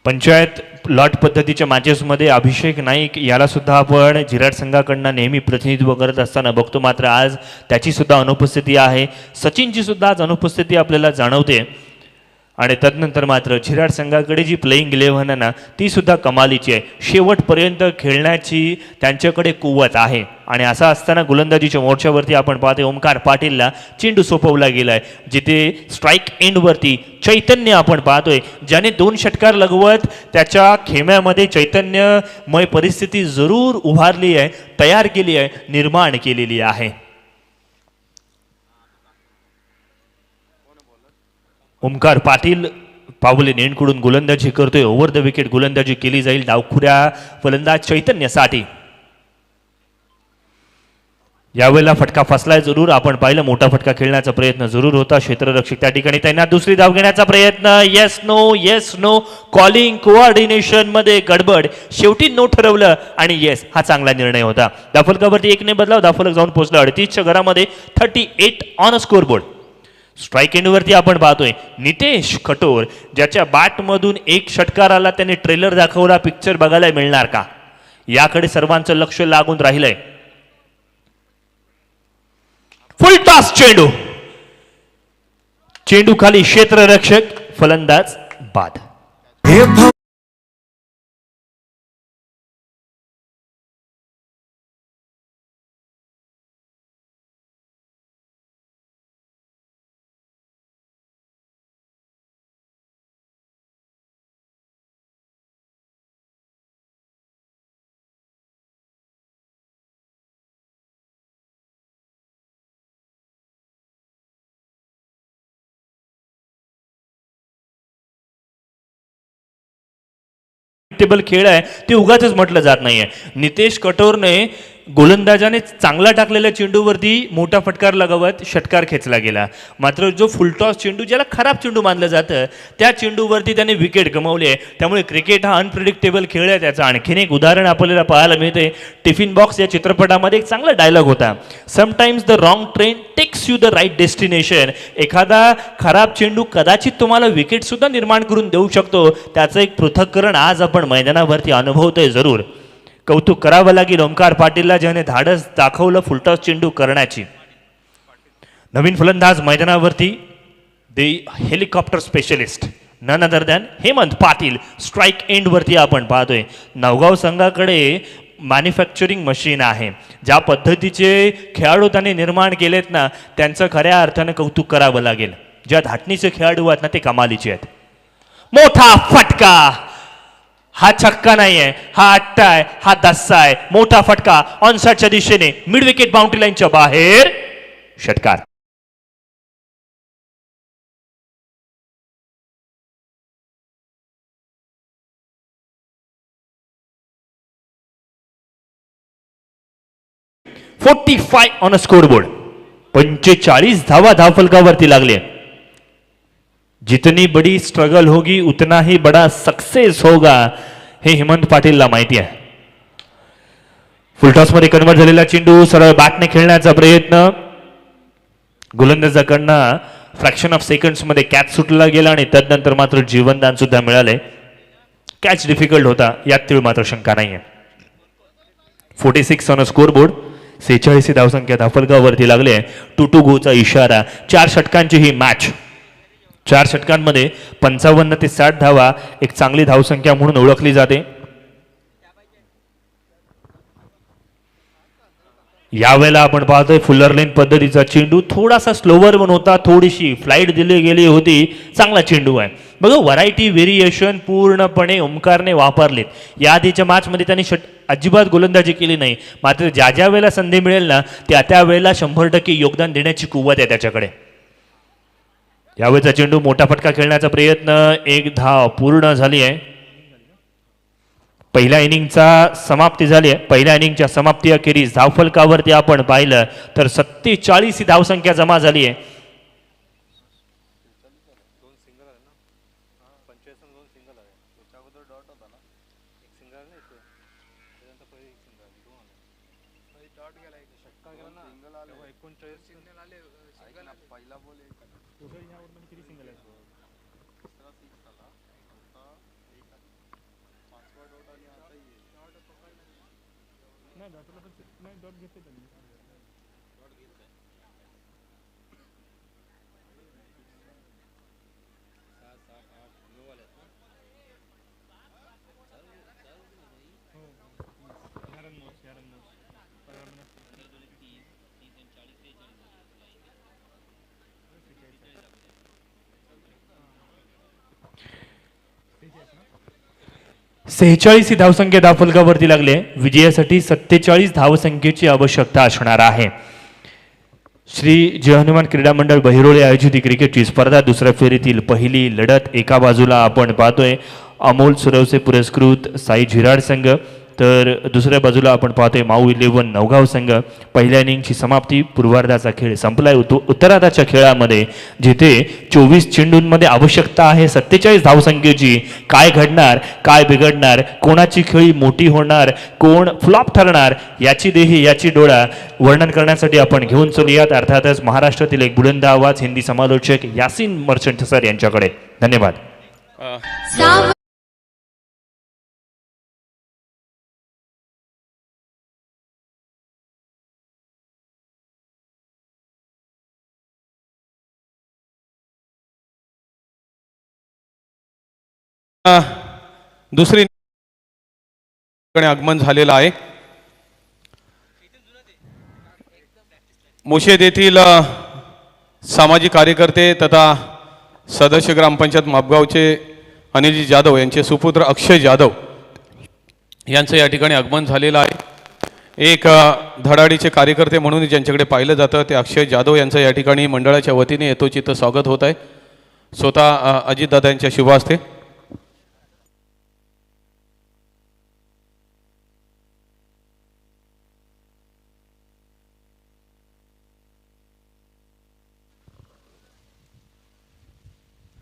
पंचायत लॉट पद्धतीच्या मॅचेसमध्ये अभिषेक नाईक याला सुद्धा आपण झिराड संघाकडनं नेहमी प्रतिनिधित्व करत असताना बघतो, मात्र आज त्याची सुद्धा अनुपस्थिती आहे. सचिनची सुद्धा आज अनुपस्थिती आपल्याला जाणवते. आणि तदनंतर मात्र झिराड संघाकडे जी प्लेइंग 11 आहे ना ती सुद्धा कमालीची आहे. शेवटपर्यंत खेळण्याची त्यांच्याकडे कुवत आहे. आणि असं असताना गोलंदाजीच्या मोर्चावरती आपण पाहतोय ओमकार पाटीलला चेंडू सोपवला गेलाय, जिथे स्ट्राईक एंडवरती चैतन्य आपण पाहतोय, ज्याने 2 षटकार लगवत त्याच्या खेम्यामध्ये चैतन्यमय परिस्थिती जरूर उभारली आहे, तयार केली आहे, निर्माण केलेली आहे. ओमकार पाटील पावले नेणकडून गोलंदाजी करतोय. ओव्हर द विकेट गोलंदाजी केली जाईल डावखुऱ्या फलंदाज चैतन्यसाठी. यावेळेला फटका फसलाय जरूर. आपण पाहिलं मोठा फटका खेळण्याचा प्रयत्न जरूर होता. क्षेत्ररक्षक त्या ठिकाणी त्यांना दुसरी धाव घेण्याचा प्रयत्न. येस नो कॉलिंग कोऑर्डिनेशन मध्ये गडबड. शेवटी नो ठरवलं आणि येस हा चांगला निर्णय होता. धावफलकावरती 1 ने बदलाव. धावफलक जाऊन पोहोचलं 38च्या घरामध्ये. 38 ऑन स्कोरबोर्ड. स्ट्राईक एंडवरती आपण पाहतोय नितेश कटोर, ज्याच्या बॅटमधून 1 षटकार आला. त्याने ट्रेलर दाखवला. पिक्चर बघायला मिळणार का याकडे सर्वांचं लक्ष लागून राहिलंय. फुल टॉस चेंडू. चेंडू खाली क्षेत्ररक्षक फलंदाज बाद. 'टेबल खेळ आहे ते उगाचच म्हटलं जात नाहीये. नितेश कटोरने गोलंदाजाने चांगला टाकलेल्या चेंडूवरती मोठा फटकार लगावत षटकार खेचला गेला. मात्र जो फुलटॉस चेंडू ज्याला खराब चेंडू मानलं जातं त्या चेंडूवरती त्याने विकेट गमावली आहे. त्यामुळे क्रिकेट हा अनप्रिडिक्टेबल खेळ आहे. त्याचं आणखीन एक उदाहरण आपल्याला पाहायला मिळते. टिफिन बॉक्स या चित्रपटामध्ये एक चांगला डायलॉग होता. Sometimes the wrong train takes you the right destination. एखादा खराब चेंडू कदाचित तुम्हाला विकेट सुद्धा निर्माण करून देऊ शकतो. त्याचं एक पृथक्करण आज आपण मैदानावरती अनुभवतोय जरूर. कौतुक करावं लागेल ओमकार पाटीलला, ज्याने धाडस दाखवलं फुलटॉस चेंडू करण्याची. नवीन फलंदाज मैदानावरती the helicopter specialist none other than Hemant Patil. Strike एंडवरती आपण पाहतोय नवगाव संघाकडे मॅन्युफॅक्चरिंग मशीन आहे. ज्या पद्धतीचे खेळाडू त्यांनी निर्माण केलेत ना त्यांचं खऱ्या अर्थानं कौतुक करावं लागेल. ज्या धाटणीचे खेळाडू आहेत ना ते कमालीचे आहेत. मोठा फटका. हा छक्का नाहीये, हा 8 आहे, हा 10 आहे. मोठा फटका ऑनसाइडच्या दिशेने मिड विकेट बाउंड्री लाईनच्या बाहेर. षटकार. .45 ऑन अ स्कोरबोर्ड. 45 धावा धावफलकावरती लागले. जितनी बड़ी स्ट्रगल होगी उतना ही बड़ा सक्सेस होगा हे हेमंत पाटीलला माहिती आहे. फुलटॉस मध्ये कन्वर्ट झालेला चेंडू सरळ बॅटने खेळण्याचा प्रयत्न, गोलंदाजाकडनं फ्रॅक्शन ऑफ सेकंड्स मध्ये कॅच सुटला गेला आणि तदनंतर मात्र जीवनदान सुद्धा मिळाले. कॅच डिफिकल्ट होता यात तीळ मात्र शंका नाहीये. 46 ऑन स्कोर बोर्ड. 46 धावसंख्या धाफलगावरती लागले. 2-2 गोचा इशारा. 4 षटकांची ही मॅच. 4 षटकांमध्ये 55 ते 60 धावा एक चांगली धावसंख्या म्हणून ओळखली जाते. यावेळेला आपण पाहतोय फुलर लेन पद्धतीचा चेंडू थोडासा स्लोवर पण होता, थोडीशी फ्लाईट दिली गेली होती. चांगला चेंडू आहे बघा. व्हरायटी व्हेरिएशन पूर्णपणे ओमकारने वापरलेत. या आधीच्या मॅचमध्ये त्यांनी अजिबात गोलंदाजी केली नाही, मात्र ज्या ज्या वेळेला संधी मिळेल ना त्या वेळेला 100% योगदान देण्याची कुवत आहे त्याच्याकडे. यावेळेचा चेंडू मोठा फटका खेळण्याचा प्रयत्न. 1 धाव पूर्ण झाली आहे. पहिल्या इनिंगचा समाप्ती झाली आहे. पहिल्या इनिंगच्या समाप्ती अखेरीस धावफलकावरती आपण पाहिलं तर 47 ही धावसंख्या जमा झाली आहे. ही धावसंख्या धावफलकावरती लागले. विजयासाठी 47 धावसंख्येची आवश्यकता असणार आहे. श्री जय हनुमान क्रीडा मंडळ बहिरोळे आयोजित ही क्रिकेटची स्पर्धा दुसऱ्या फेरीतील पहिली लढत. एका बाजूला आपण पाहतोय अमोल सुरवसे पुरस्कृत साई झिराड संघ, तर दुसऱ्या बाजूला आपण पाहतोय माऊ 11 नवगाव संघ. पहिल्या इनिंगची समाप्ती, पूर्वार्धाचा खेळ संपलाय. उत्तरार्धाच्या खेळामध्ये जिथे 24 चेंडूंमध्ये आवश्यकता आहे 47 धावसंख्येची, काय घडणार, काय बिघडणार, कोणाची खेळी मोठी होणार, कोण फ्लॉप ठरणार, याची देही याची डोळा वर्णन करण्यासाठी आपण घेऊन चलूयात अर्थातच महाराष्ट्रातील एक बुलंद आवाज हिंदी समालोचक यासिन मर्चंट सर यांच्याकडे. धन्यवाद. दुसरी आगमन झालेलं आहे. मुशेद येथील सामाजिक कार्यकर्ते तथा सदस्य ग्रामपंचायत मापगावचे अनिलजी जाधव यांचे सुपुत्र अक्षय जाधव यांचं या ठिकाणी आगमन झालेलं आहे. एक धडाडीचे कार्यकर्ते म्हणून ज्यांच्याकडे पाहिलं जातं ते अक्षय जाधव यांचं या ठिकाणी मंडळाच्या वतीने यथोचित स्वागत होत आहे. स्वतः अजितदादा यांच्या शुभ हस्ते.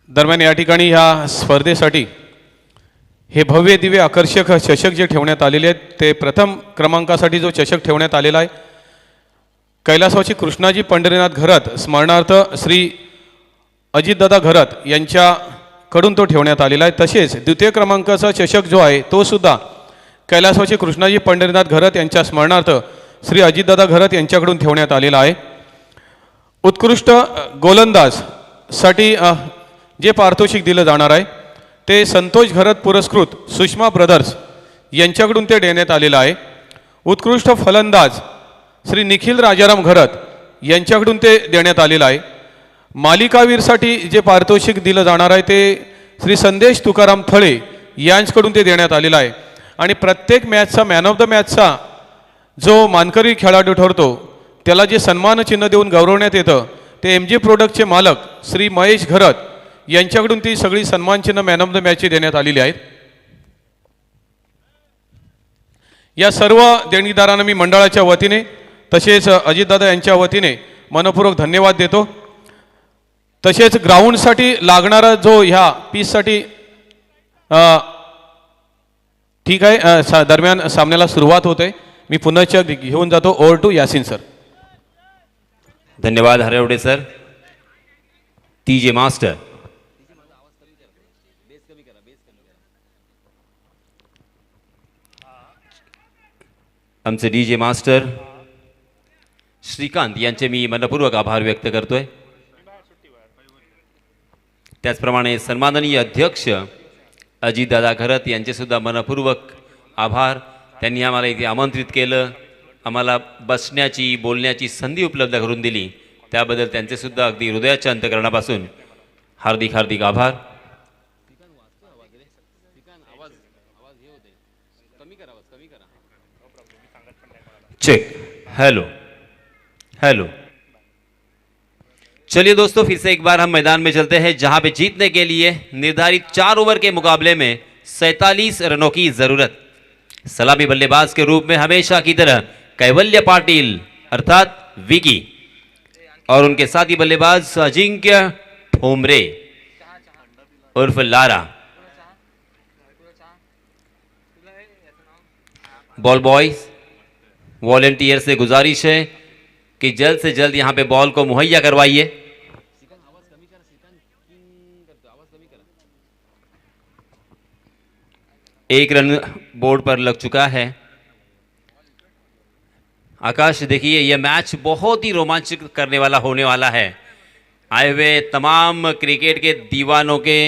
दरम्यान या ठिकाणी ह्या स्पर्धेसाठी हे भव्य दिव्य आकर्षक चषक जे ठेवण्यात आलेले आहेत ते प्रथम क्रमांकासाठी जो चषक ठेवण्यात आलेला आहे कैलासवासी कृष्णाजी पंढरीनाथ घरत स्मरणार्थ श्री अजितदादा घरत यांच्याकडून तो ठेवण्यात आलेला आहे. तसेच द्वितीय क्रमांकाचा चषक जो आहे तो सुद्धा कैलासवासी कृष्णाजी पंढरीनाथ घरत यांच्या स्मरणार्थ श्री अजितदादा घरत यांच्याकडून ठेवण्यात आलेला आहे. उत्कृष्ट गोलंदाजसाठी जे पारितोषिक दिलं जाणार आहे ते संतोष घरत पुरस्कृत सुषमा ब्रदर्स यांच्याकडून ते देण्यात आलेलं आहे. उत्कृष्ट फलंदाज श्री निखिल राजाराम घरत यांच्याकडून ते देण्यात आलेलं आहे. मालिकावीरसाठी जे पारितोषिक दिलं जाणार आहे ते श्री संदेश तुकाराम थळे यांच्याकडून ते देण्यात आलेलं आहे. आणि प्रत्येक मॅचचा मॅन ऑफ द मॅचचा जो मानकरी खेळाडू ठरतो त्याला जे सन्मान चिन्ह देऊन गौरवण्यात येतं ते एम जी प्रोडक्टचे मालक श्री महेश घरत यांच्याकडून ती सगळी सन्मान चिन्ह मॅन ऑफ द मॅचची देण्यात आलेली आहेत. या सर्व देणगीदारांना मी मंडळाच्या वतीने तसेच अजितदादा यांच्या वतीने मनपूर्वक धन्यवाद देतो. तसेच ग्राउंडसाठी लागणारा जो ह्या पीचसाठी ठीक आहे दरम्यान सामन्याला सुरुवात होते मी पुन्हा घेऊन जातो ओव्हर टू यासिन सर. धन्यवाद हरवडे सर. TJ master. आमचे DJ मास्टर श्रीकांत यांचे मी मनपूर्वक आभार व्यक्त करतोय. त्याचप्रमाणे सन्माननीय अध्यक्ष अजितदादा खरत यांचे सुद्धा मनपूर्वक आभार. त्यांनी आम्हाला इथे आमंत्रित केलं, आम्हाला बसण्याची बोलण्याची संधी उपलब्ध करून दिली, त्याबद्दल त्यांचे सुद्धा अगदी हृदयाच्या अंतःकरणापासून हार्दिक हार्दिक आभार. चेक. Hello hello. चलिए दोस्तों, फिर से एक बार हम मैदान में चलते हैं जहां पे जीतने के लिए निर्धारित 4 ओवर के मुकाबले में 47 रनों की जरूरत. सलामी बल्लेबाज के रूप में हमेशा की तरह कैवल्य पाटिल अर्थात विकी और उनके साथी बल्लेबाज अजिंक्य ठोमरे उर्फ लारा. बॉल बॉयज, वॉलेंटियर से गुजारिश है कि जल्द से जल्द यहां पे बॉल को मुहैया करवाइए. एक रन बोर्ड पर लग चुका है. आकाश देखिए, यह मैच बहुत ही रोमांचक करने वाला होने वाला है. आए हुए तमाम क्रिकेट के दीवानों के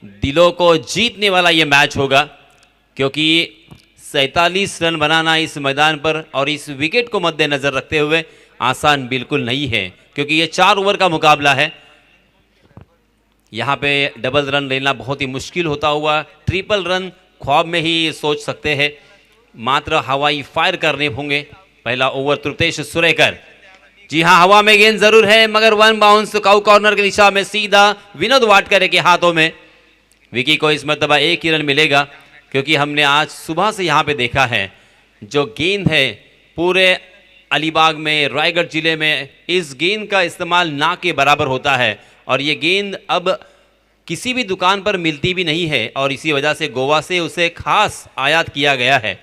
दिलों को जीतने वाला यह मैच होगा, क्योंकि 47 रन बनाना इस मैदान पर और इस विकेट को मद्देनजर रखते हुए आसान बिल्कुल नहीं है, क्योंकि ये 4 ओवर का मुकाबला है. यहाँ पे डबल रन लेना बहुत ही मुश्किल होता हुआ ट्रिपल रन ख्वाब में ही सोच सकते हैं. मात्र हवाई फायर करने होंगे. पहला ओवर तृप्तेश सुरेकर. जी हाँ, हवा में गेंद जरूर है, मगर वन बाउंस काउ कॉर्नर की दिशा में सीधा विनोद वाडकर के हाथों में. विकी को इस मर्तबा 1 ही रन मिलेगा, क्योंकि हमने आज सुबह से यहाँ पे देखा है जो गेंद है पूरे अलीबाग में, रायगढ़ जिले में इस गेंद का इस्तेमाल ना के बराबर होता है, और ये गेंद अब किसी भी दुकान पर मिलती भी नहीं है, और इसी वजह से गोवा से उसे खास आयात किया गया है.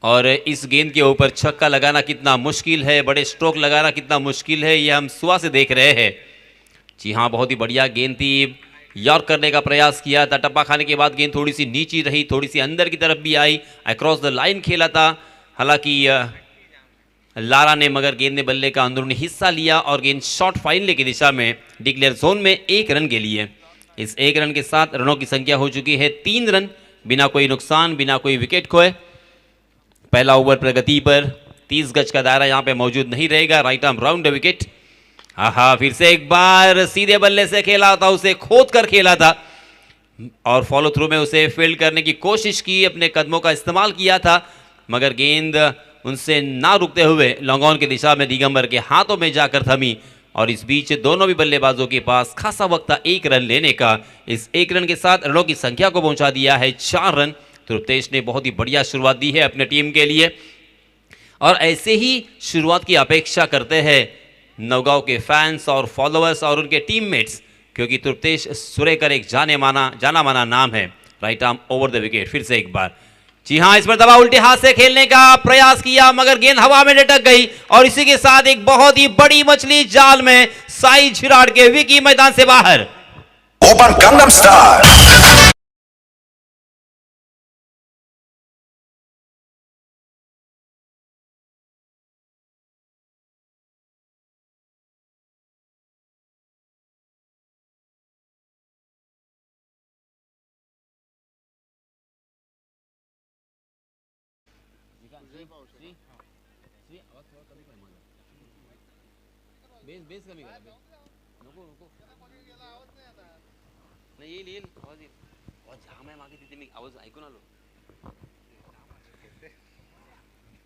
और इस गेंद के ऊपर छक्का लगाना कितना मुश्किल है, बड़े स्ट्रोक लगाना कितना मुश्किल है, ये हम सुबह से देख रहे हैं. जी हाँ, बहुत ही बढ़िया गेंद थी. यॉर्क करने का प्रयास किया था, टप्पा खाने के बाद गेंद थोड़ी सी नीची रही, थोड़ी सी अंदर की तरफ भी आई, अक्रॉस द लाइन खेला था. हालांकि लारा ने मगर गेंद ने बल्ले का अंदरूनी हिस्सा लिया और गेंद शॉर्ट फाइनल की दिशा में डिक्लेयर जोन में 1 रन के लिए. इस 1 रन के साथ रनों की संख्या हो चुकी है 3 रन, बिना कोई नुकसान, बिना कोई विकेट खोए. पहला ओवर प्रगति पर 30 गज का दायरा यहाँ पे मौजूद नहीं रहेगा. Right arm round wicket. आहा, फिर से एक बार सीधे बल्ले से खेला था, उसे खोद कर खेला था और फॉलो थ्रू में उसे फील्ड करने की कोशिश की, अपने कदमों का इस्तेमाल किया था, मगर गेंद उनसे ना रुकते हुए लॉन्ग ऑन की दिशा में दिगंबर के हाथों में जाकर थमी. और इस बीच दोनों भी बल्लेबाजों के पास खासा वक्त था 1 रन लेने का. इस 1 रन के साथ रनों की संख्या को पहुंचा दिया है 4 रन. तृप्तेश ने बहुत ही बढ़िया शुरुआत दी है अपने टीम के लिए, और ऐसे ही शुरुआत की अपेक्षा करते हैं नवगांव के फैंस और फॉलोअर्स और उनके टीममेट्स, क्योंकि तृप्तेश सुरेकर एक जाना माना नाम है. Right arm over the wicket. फिर से एक बार. जी हाँ, इस पर दबा उल्टे हाथ से खेलने का प्रयास किया, मगर गेंद हवा में लटक गई, और इसी के साथ एक बहुत ही बड़ी मछली जाल में. साई झिराड़ के विकी मैदान से बाहर. Open Gangnam star.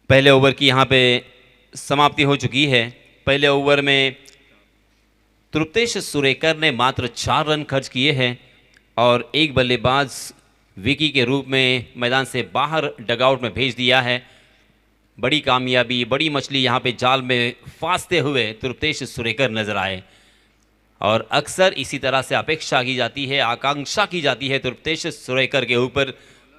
पहले ओवर की यहाँ पे समाप्ति हो चुकी है. पहले ओवर में तृप्तेश सुरेकर ने मात्र 4 रन खर्च किए हैं और एक बल्लेबाज विकी के रूप में मैदान से बाहर डगआउट में भेज दिया है. बड़ी कामयाबी, बड़ी मछली यहाँ पे जाल में फांसते हुए तृप्तेश सुरेकर नजर आए, और अक्सर इसी तरह से अपेक्षा की जाती है, आकांक्षा की जाती है तृप्तेश सुरेकर के ऊपर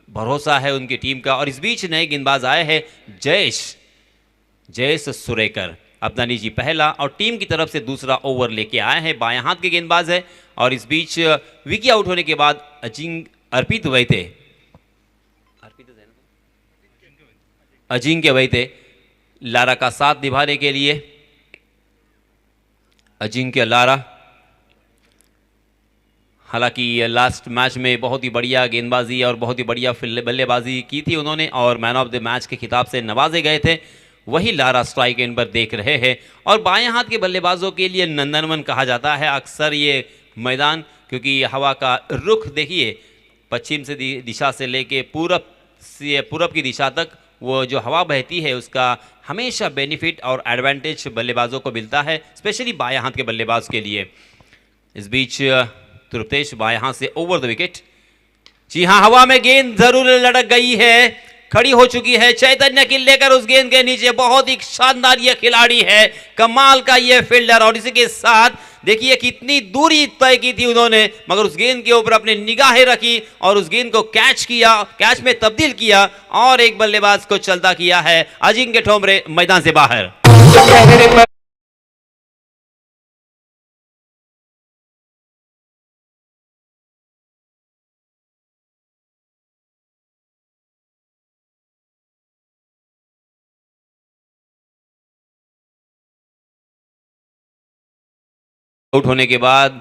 भरोसा है उनकी टीम का। और इस बीच नए गेंदबाज आए हैं जयेश सुरेकर, अपना निजी पहला और टीम की तरफ से दूसरा ओवर लेके आए हैं। बाएं हाथ के गेंदबाज है। और इस बीच विकेट आउट होने के बाद अजिंक्य वैते लारा का साथ निभाने के लिए, अजिंक्य लारा हालांकि लास्ट मैच में बहुत ही बढ़िया गेंदबाजी और बहुत ही बढ़िया बल्लेबाजी की थी उन्होंने और मैन ऑफ द मैच के खिताब से नवाजे गए थे, वही लारा स्ट्राइक एंड पर देख रहे हैं। और बाएं हाथ के बल्लेबाजों के लिए नंदनवन कहा जाता है अक्सर ये मैदान, क्योंकि हवा का रुख देखिए, पश्चिम से दिशा से लेके पूरब की दिशा तक वो जो हवा बहती है उसका हमेशा बेनिफिट और एडवांटेज बल्लेबाजों को मिलता है, स्पेशली बाएं हाथ के बल्लेबाज के लिए। इस बीच ध्रुवतेज बाएं हाथ से ओवर द विकेट। जी हाँ, हवा में गेंद जरूर लटक गई है, खड़ी हो चुकी है। चैतन्य की लेकर उस गेंद के नीचे, बहुत ही शानदार ये खिलाड़ी है, कमाल का ये फील्डर। और इसी के साथ देखिए कितनी दूरी तय की थी उन्होंने, मगर उस गेंद के ऊपर अपने निगाहें रखी और उस गेंद को कैच किया, कैच में तब्दील किया और एक बल्लेबाज को चलता किया है। अजिंक्य ठोमरे मैदान से बाहर। आउट होने के बाद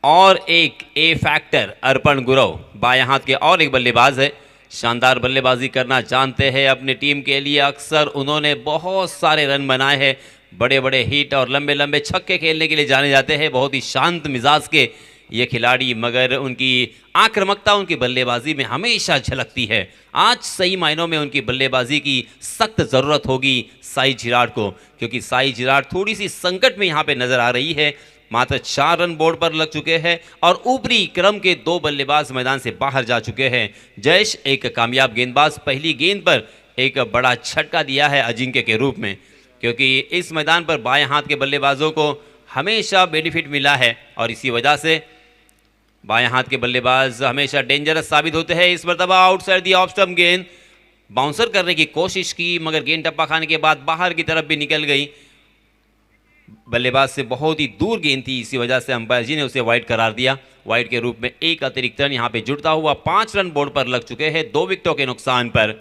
और एक ए फैक्टर अर्पण गुरव बाएं हाथ के और एक बल्लेबाज है, शानदार बल्लेबाजी करना जानते हैं अपनी टीम के लिए। अक्सर उन्होंने बहुत सारे रन बनाए हैं, बड़े बड़े हिट और लंबे लंबे छक्के खेलने के लिए जाने जाते हैं। बहुत ही शांत मिजाज के ये खिलाड़ी, मगर उनकी आक्रामकता उनकी बल्लेबाजी में हमेशा झलकती है। आज सही मायनों में उनकी बल्लेबाजी की सख्त ज़रूरत होगी साई जिराट को, क्योंकि साई जिराट थोड़ी सी संकट में यहाँ पे नज़र आ रही है। मात्र 4 रन बोर्ड पर लग चुके हैं और ऊपरी क्रम के 2 बल्लेबाज मैदान से बाहर जा चुके हैं। जयेश एक कामयाब गेंदबाज, पहली गेंद पर एक बड़ा झटका दिया है अजिंक्य के रूप में, क्योंकि इस मैदान पर बाएं हाथ के बल्लेबाजों को हमेशा बेनिफिट मिला है और इसी वजह से बाएं हाथ के बल्लेबाज हमेशा डेंजरस साबित होते हैं। इस मरतबा आउटसाइड दी ऑफ स्टंप गेंद बाउंसर करने की कोशिश की, मगर गेंद टप्पा खाने के बाद बाहर की तरफ भी निकल गई। बल्लेबाज से बहुत ही दूर गेंद थी, इसी वजह से अंपायर जी ने उसे वाइड करार दिया। वाइड के रूप में एक अतिरिक्त रन यहां पे जुड़ता हुआ 5 रन बोर्ड पर लग चुके हैं 2 विकेटों के नुकसान पर।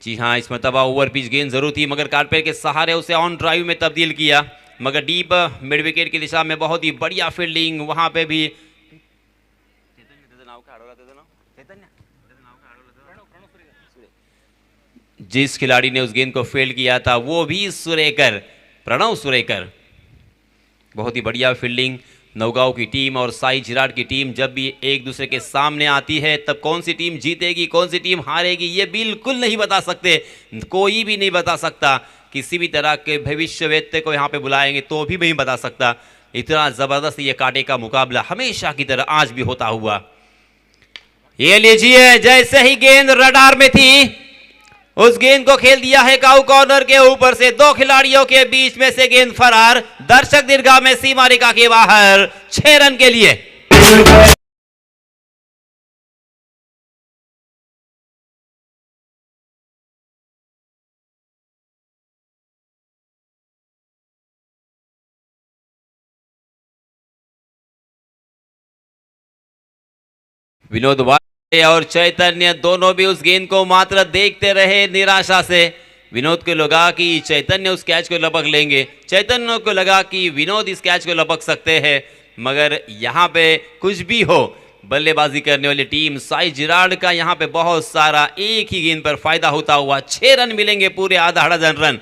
जी हां, इस मरतबा ओवर पिच गेंद जरूर थी, मगर कारपेट के सहारे उसे ऑन ड्राइव में तब्दील किया, मगर डीप मिड विकेट की दिशा में बहुत ही बढ़िया फील्डिंग वहां पे भी। जिस खिलाड़ी ने उस गेंद को फील्ड किया था वो भी प्रणव सुरेकर। बहुत ही बढ़िया फील्डिंग। नौगांव की टीम और साई जिराट की टीम जब भी एक दूसरे के सामने आती है तब कौन सी टीम जीतेगी कौन सी टीम हारेगी ये बिल्कुल नहीं बता सकते, कोई भी नहीं बता सकता। किसी भी तरह के भविष्यवेत्ता को यहाँ पे बुलाएंगे तो भी नहीं बता सकता। इतना जबरदस्त ये कांटे का मुकाबला हमेशा की तरह आज भी होता हुआ। ये लीजिए, जैसे ही गेंद रडार में थी उस गेंद को खेल दिया है काउ कॉर्नर के ऊपर से, 2 खिलाड़ियों के बीच में से गेंद फरार, दर्शक दीर्घा में सीमा रेखा के बाहर 6 रन के लिए। विनोद वाले और चैतन्य दोनों भी उस गेंद को मात्र देखते रहे निराशा से। विनोद को लगा कि चैतन्य उस कैच को लपक लेंगे, चैतन्य को लगा कि विनोद इस कैच को लपक सकते हैं, मगर यहाँ पे कुछ भी हो बल्लेबाजी करने वाली टीम साई जिराट का यहाँ पे बहुत सारा एक ही गेंद पर फायदा होता हुआ 6 रन मिलेंगे, पूरे आधा डजन रन।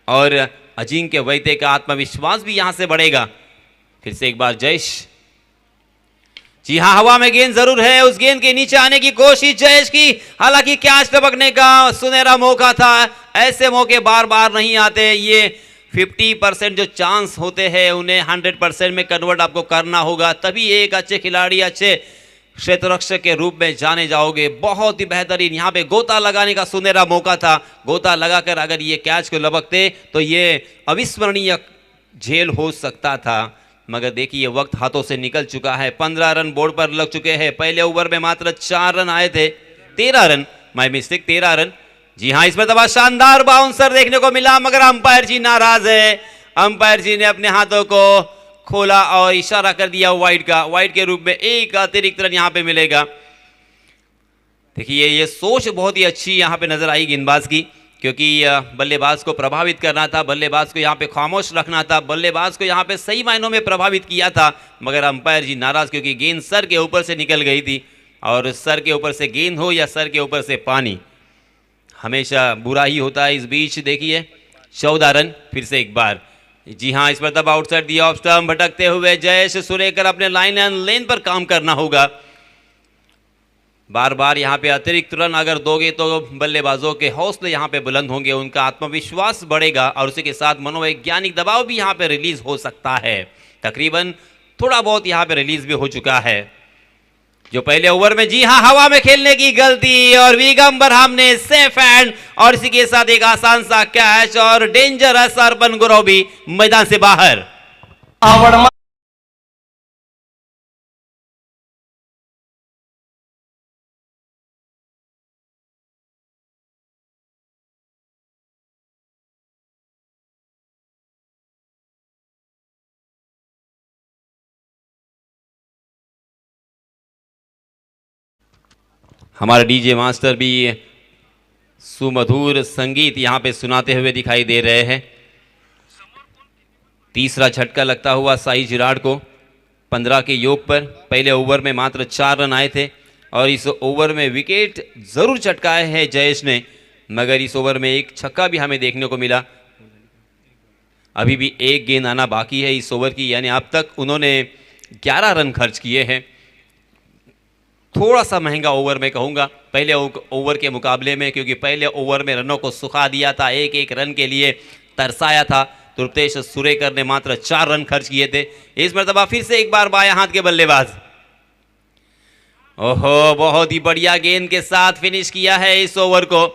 और अजिंक्य वैते का आत्मविश्वास भी यहाँ से बढ़ेगा। फिर से एक बार जयेश, जी हाँ, हवा में गेंद जरूर है, उस गेंद के नीचे आने की कोशिश जयेश की, हालांकि कैच टपकने का सुनहरा मौका था। ऐसे मौके बार बार नहीं आते, ये 50% जो चांस होते हैं उन्हें 100% में कन्वर्ट आपको करना होगा, तभी एक अच्छे खिलाड़ी अच्छे क्षेत्ररक्षक के रूप में जाने जाओगे। बहुत ही बेहतरीन यहाँ पे गोता लगाने का सुनहरा मौका था, गोता लगाकर अगर ये कैच को लपकते तो ये अविस्मरणीय झेल हो सकता था, मगर देखिए वक्त हाथों से निकल चुका है। 15 रन बोर्ड पर लग चुके हैं। पहले ओवर में मात्र 4 रन आए थे। 13 रन, माय मिस्टेक, 13 रन। जी हाँ, इस मरतबा शानदार बाउंसर देखने को मिला, मगर अंपायर जी नाराज है। अंपायर जी ने अपने हाथों को खोला और इशारा कर दिया वाइड का। वाइड के रूप में एक अतिरिक्त रन यहाँ पे मिलेगा। देखिए ये सोच बहुत ही अच्छी यहाँ पे नजर आई गेंदबाज की, क्योंकि बल्लेबाज को प्रभावित करना था, बल्लेबाज को यहाँ पे खामोश रखना था, बल्लेबाज को यहाँ पे सही मायनों में प्रभावित किया था। मगर अंपायर जी नाराज, क्योंकि गेंद सर के ऊपर से निकल गई थी, और सर के ऊपर से गेंद हो या सर के ऊपर से पानी, हमेशा बुरा ही होता है। इस बीच देखिए 14 रन फिर से एक बार। जी हाँ, इस मरतबा आउटसाइड दी ऑफ स्टंप भटकते हुए जयेश सुरेकर अपने लाइन एंड लेन पर काम करना होगा। बार बार यहाँ पे अतिरिक्त रन अगर दोगे तो बल्लेबाजों के हौसले यहाँ पे बुलंद होंगे, उनका आत्मविश्वास बढ़ेगा और उसी के साथ मनोवैज्ञानिक दबाव भी यहाँ पे रिलीज हो सकता है। तकरीबन थोड़ा बहुत यहाँ पे रिलीज भी हो चुका है। जो पहले ओवर में, जी हाँ, हवा में खेलने की गलती और दिगंबर हमने सेफ एंड, और इसी के साथ एक आसान सा कैच और डेंजरस अर्पण गुरव भी मैदान से बाहर। हमारे डीजे मास्टर भी सुमधुर संगीत यहाँ पे सुनाते हुए दिखाई दे रहे हैं। तीसरा झटका लगता हुआ साई जिराड को 15 के योग पर। पहले ओवर में मात्र 4 रन आए थे और इस ओवर में विकेट जरूर चटकाए हैं जयेश ने, मगर इस ओवर में एक छक्का भी हमें देखने को मिला। अभी भी एक गेंद आना बाकी है इस ओवर की, यानी अब तक उन्होंने 11 रन खर्च किए हैं। थोड़ा सा महंगा ओवर मैं कहूँगा पहले ओवर के मुकाबले में, क्योंकि पहले ओवर में रनों को सुखा दिया था, एक एक रन के लिए तरसाया था। तृप्तेश सुरेकर ने मात्र 4 रन खर्च किए थे। इस मरतबा फिर से एक बार बाएं हाथ के बल्लेबाज, ओहो, बहुत ही बढ़िया गेंद के साथ फिनिश किया है इस ओवर को।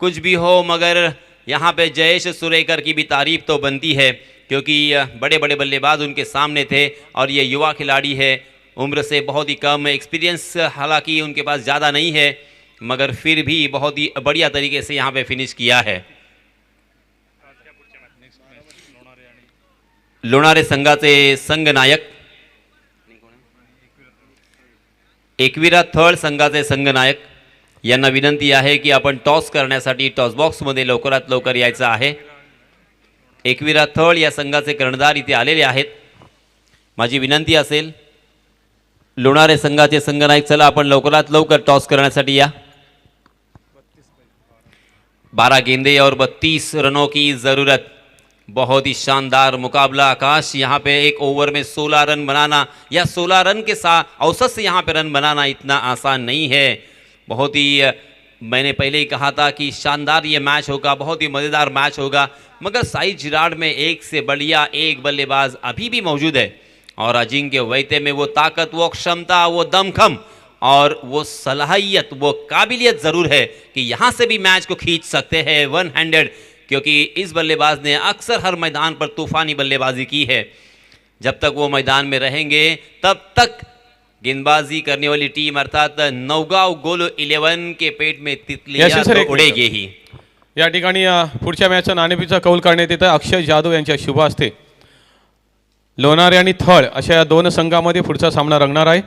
कुछ भी हो, मगर यहाँ पे जयेश सुरेकर की भी तारीफ तो बनती है, क्योंकि बड़े बड़े बल्लेबाज उनके सामने थे और ये युवा खिलाड़ी है, उम्र से बहुत ही कम, एक्सपीरियंस हालांकि उनके पास ज़्यादा नहीं है, मगर फिर भी बहुत ही बढ़िया तरीके से यहाँ पे फिनिश किया है। लोणारे संघाचे संघनायक, एकविरा थर्ड संघाचे संघनायक यांना विनंती आहे की आपण टॉस करण्यासाठी टॉस बॉक्समध्ये लवकरात लवकर यायचं आहे। एकविरा थर्ड या संघाचे कर्णधार इथे आलेले आहेत। माझी विनंती असेल लोणारे संघाचे संघनायक, चला आपण लवकरात लवकर टॉस करण्यासाठी या। 12 गेंदे और 32 रनों की ज़रूरत। बहुत ही शानदार मुकाबला आकाश। यहाँ पे एक ओवर में 16 रन बनाना या 16 रन के साथ औसत से यहाँ पे रन बनाना इतना आसान नहीं है। बहुत ही, मैंने पहले ही कहा था कि शानदार ये मैच होगा, बहुत ही मज़ेदार मैच होगा, मगर साई जिराड में एक से बढ़िया एक बल्लेबाज अभी भी मौजूद है और अजिंक्य वैते में वो ताकत, वो क्षमता, वो दमखम और वो सलाहियत, वो काबिलियत ज़रूर है कि यहाँ से भी मैच को खींच सकते हैं वन हैंडेड, क्योंकि इस बल्लेबाज ने अक्सर हर मैदान पर तूफ़ानी बल्लेबाजी की है। जब तक वो मैदान में रहेंगे तब तक गेंदबाजी करने वाली टीम अर्थात नौगांव गोलो 11 के पेट में तितलियां तो उडेगी ही। या ठिकाणी पुढच्या मॅचचा नाणेफेकीचा कौल करण्यात येतं अक्षय जाधव यांच्या शुभ हस्ते। लोणारे आणि थळ अशा या दोन संघांमध्ये पुढचा सामना रंगणार आहे।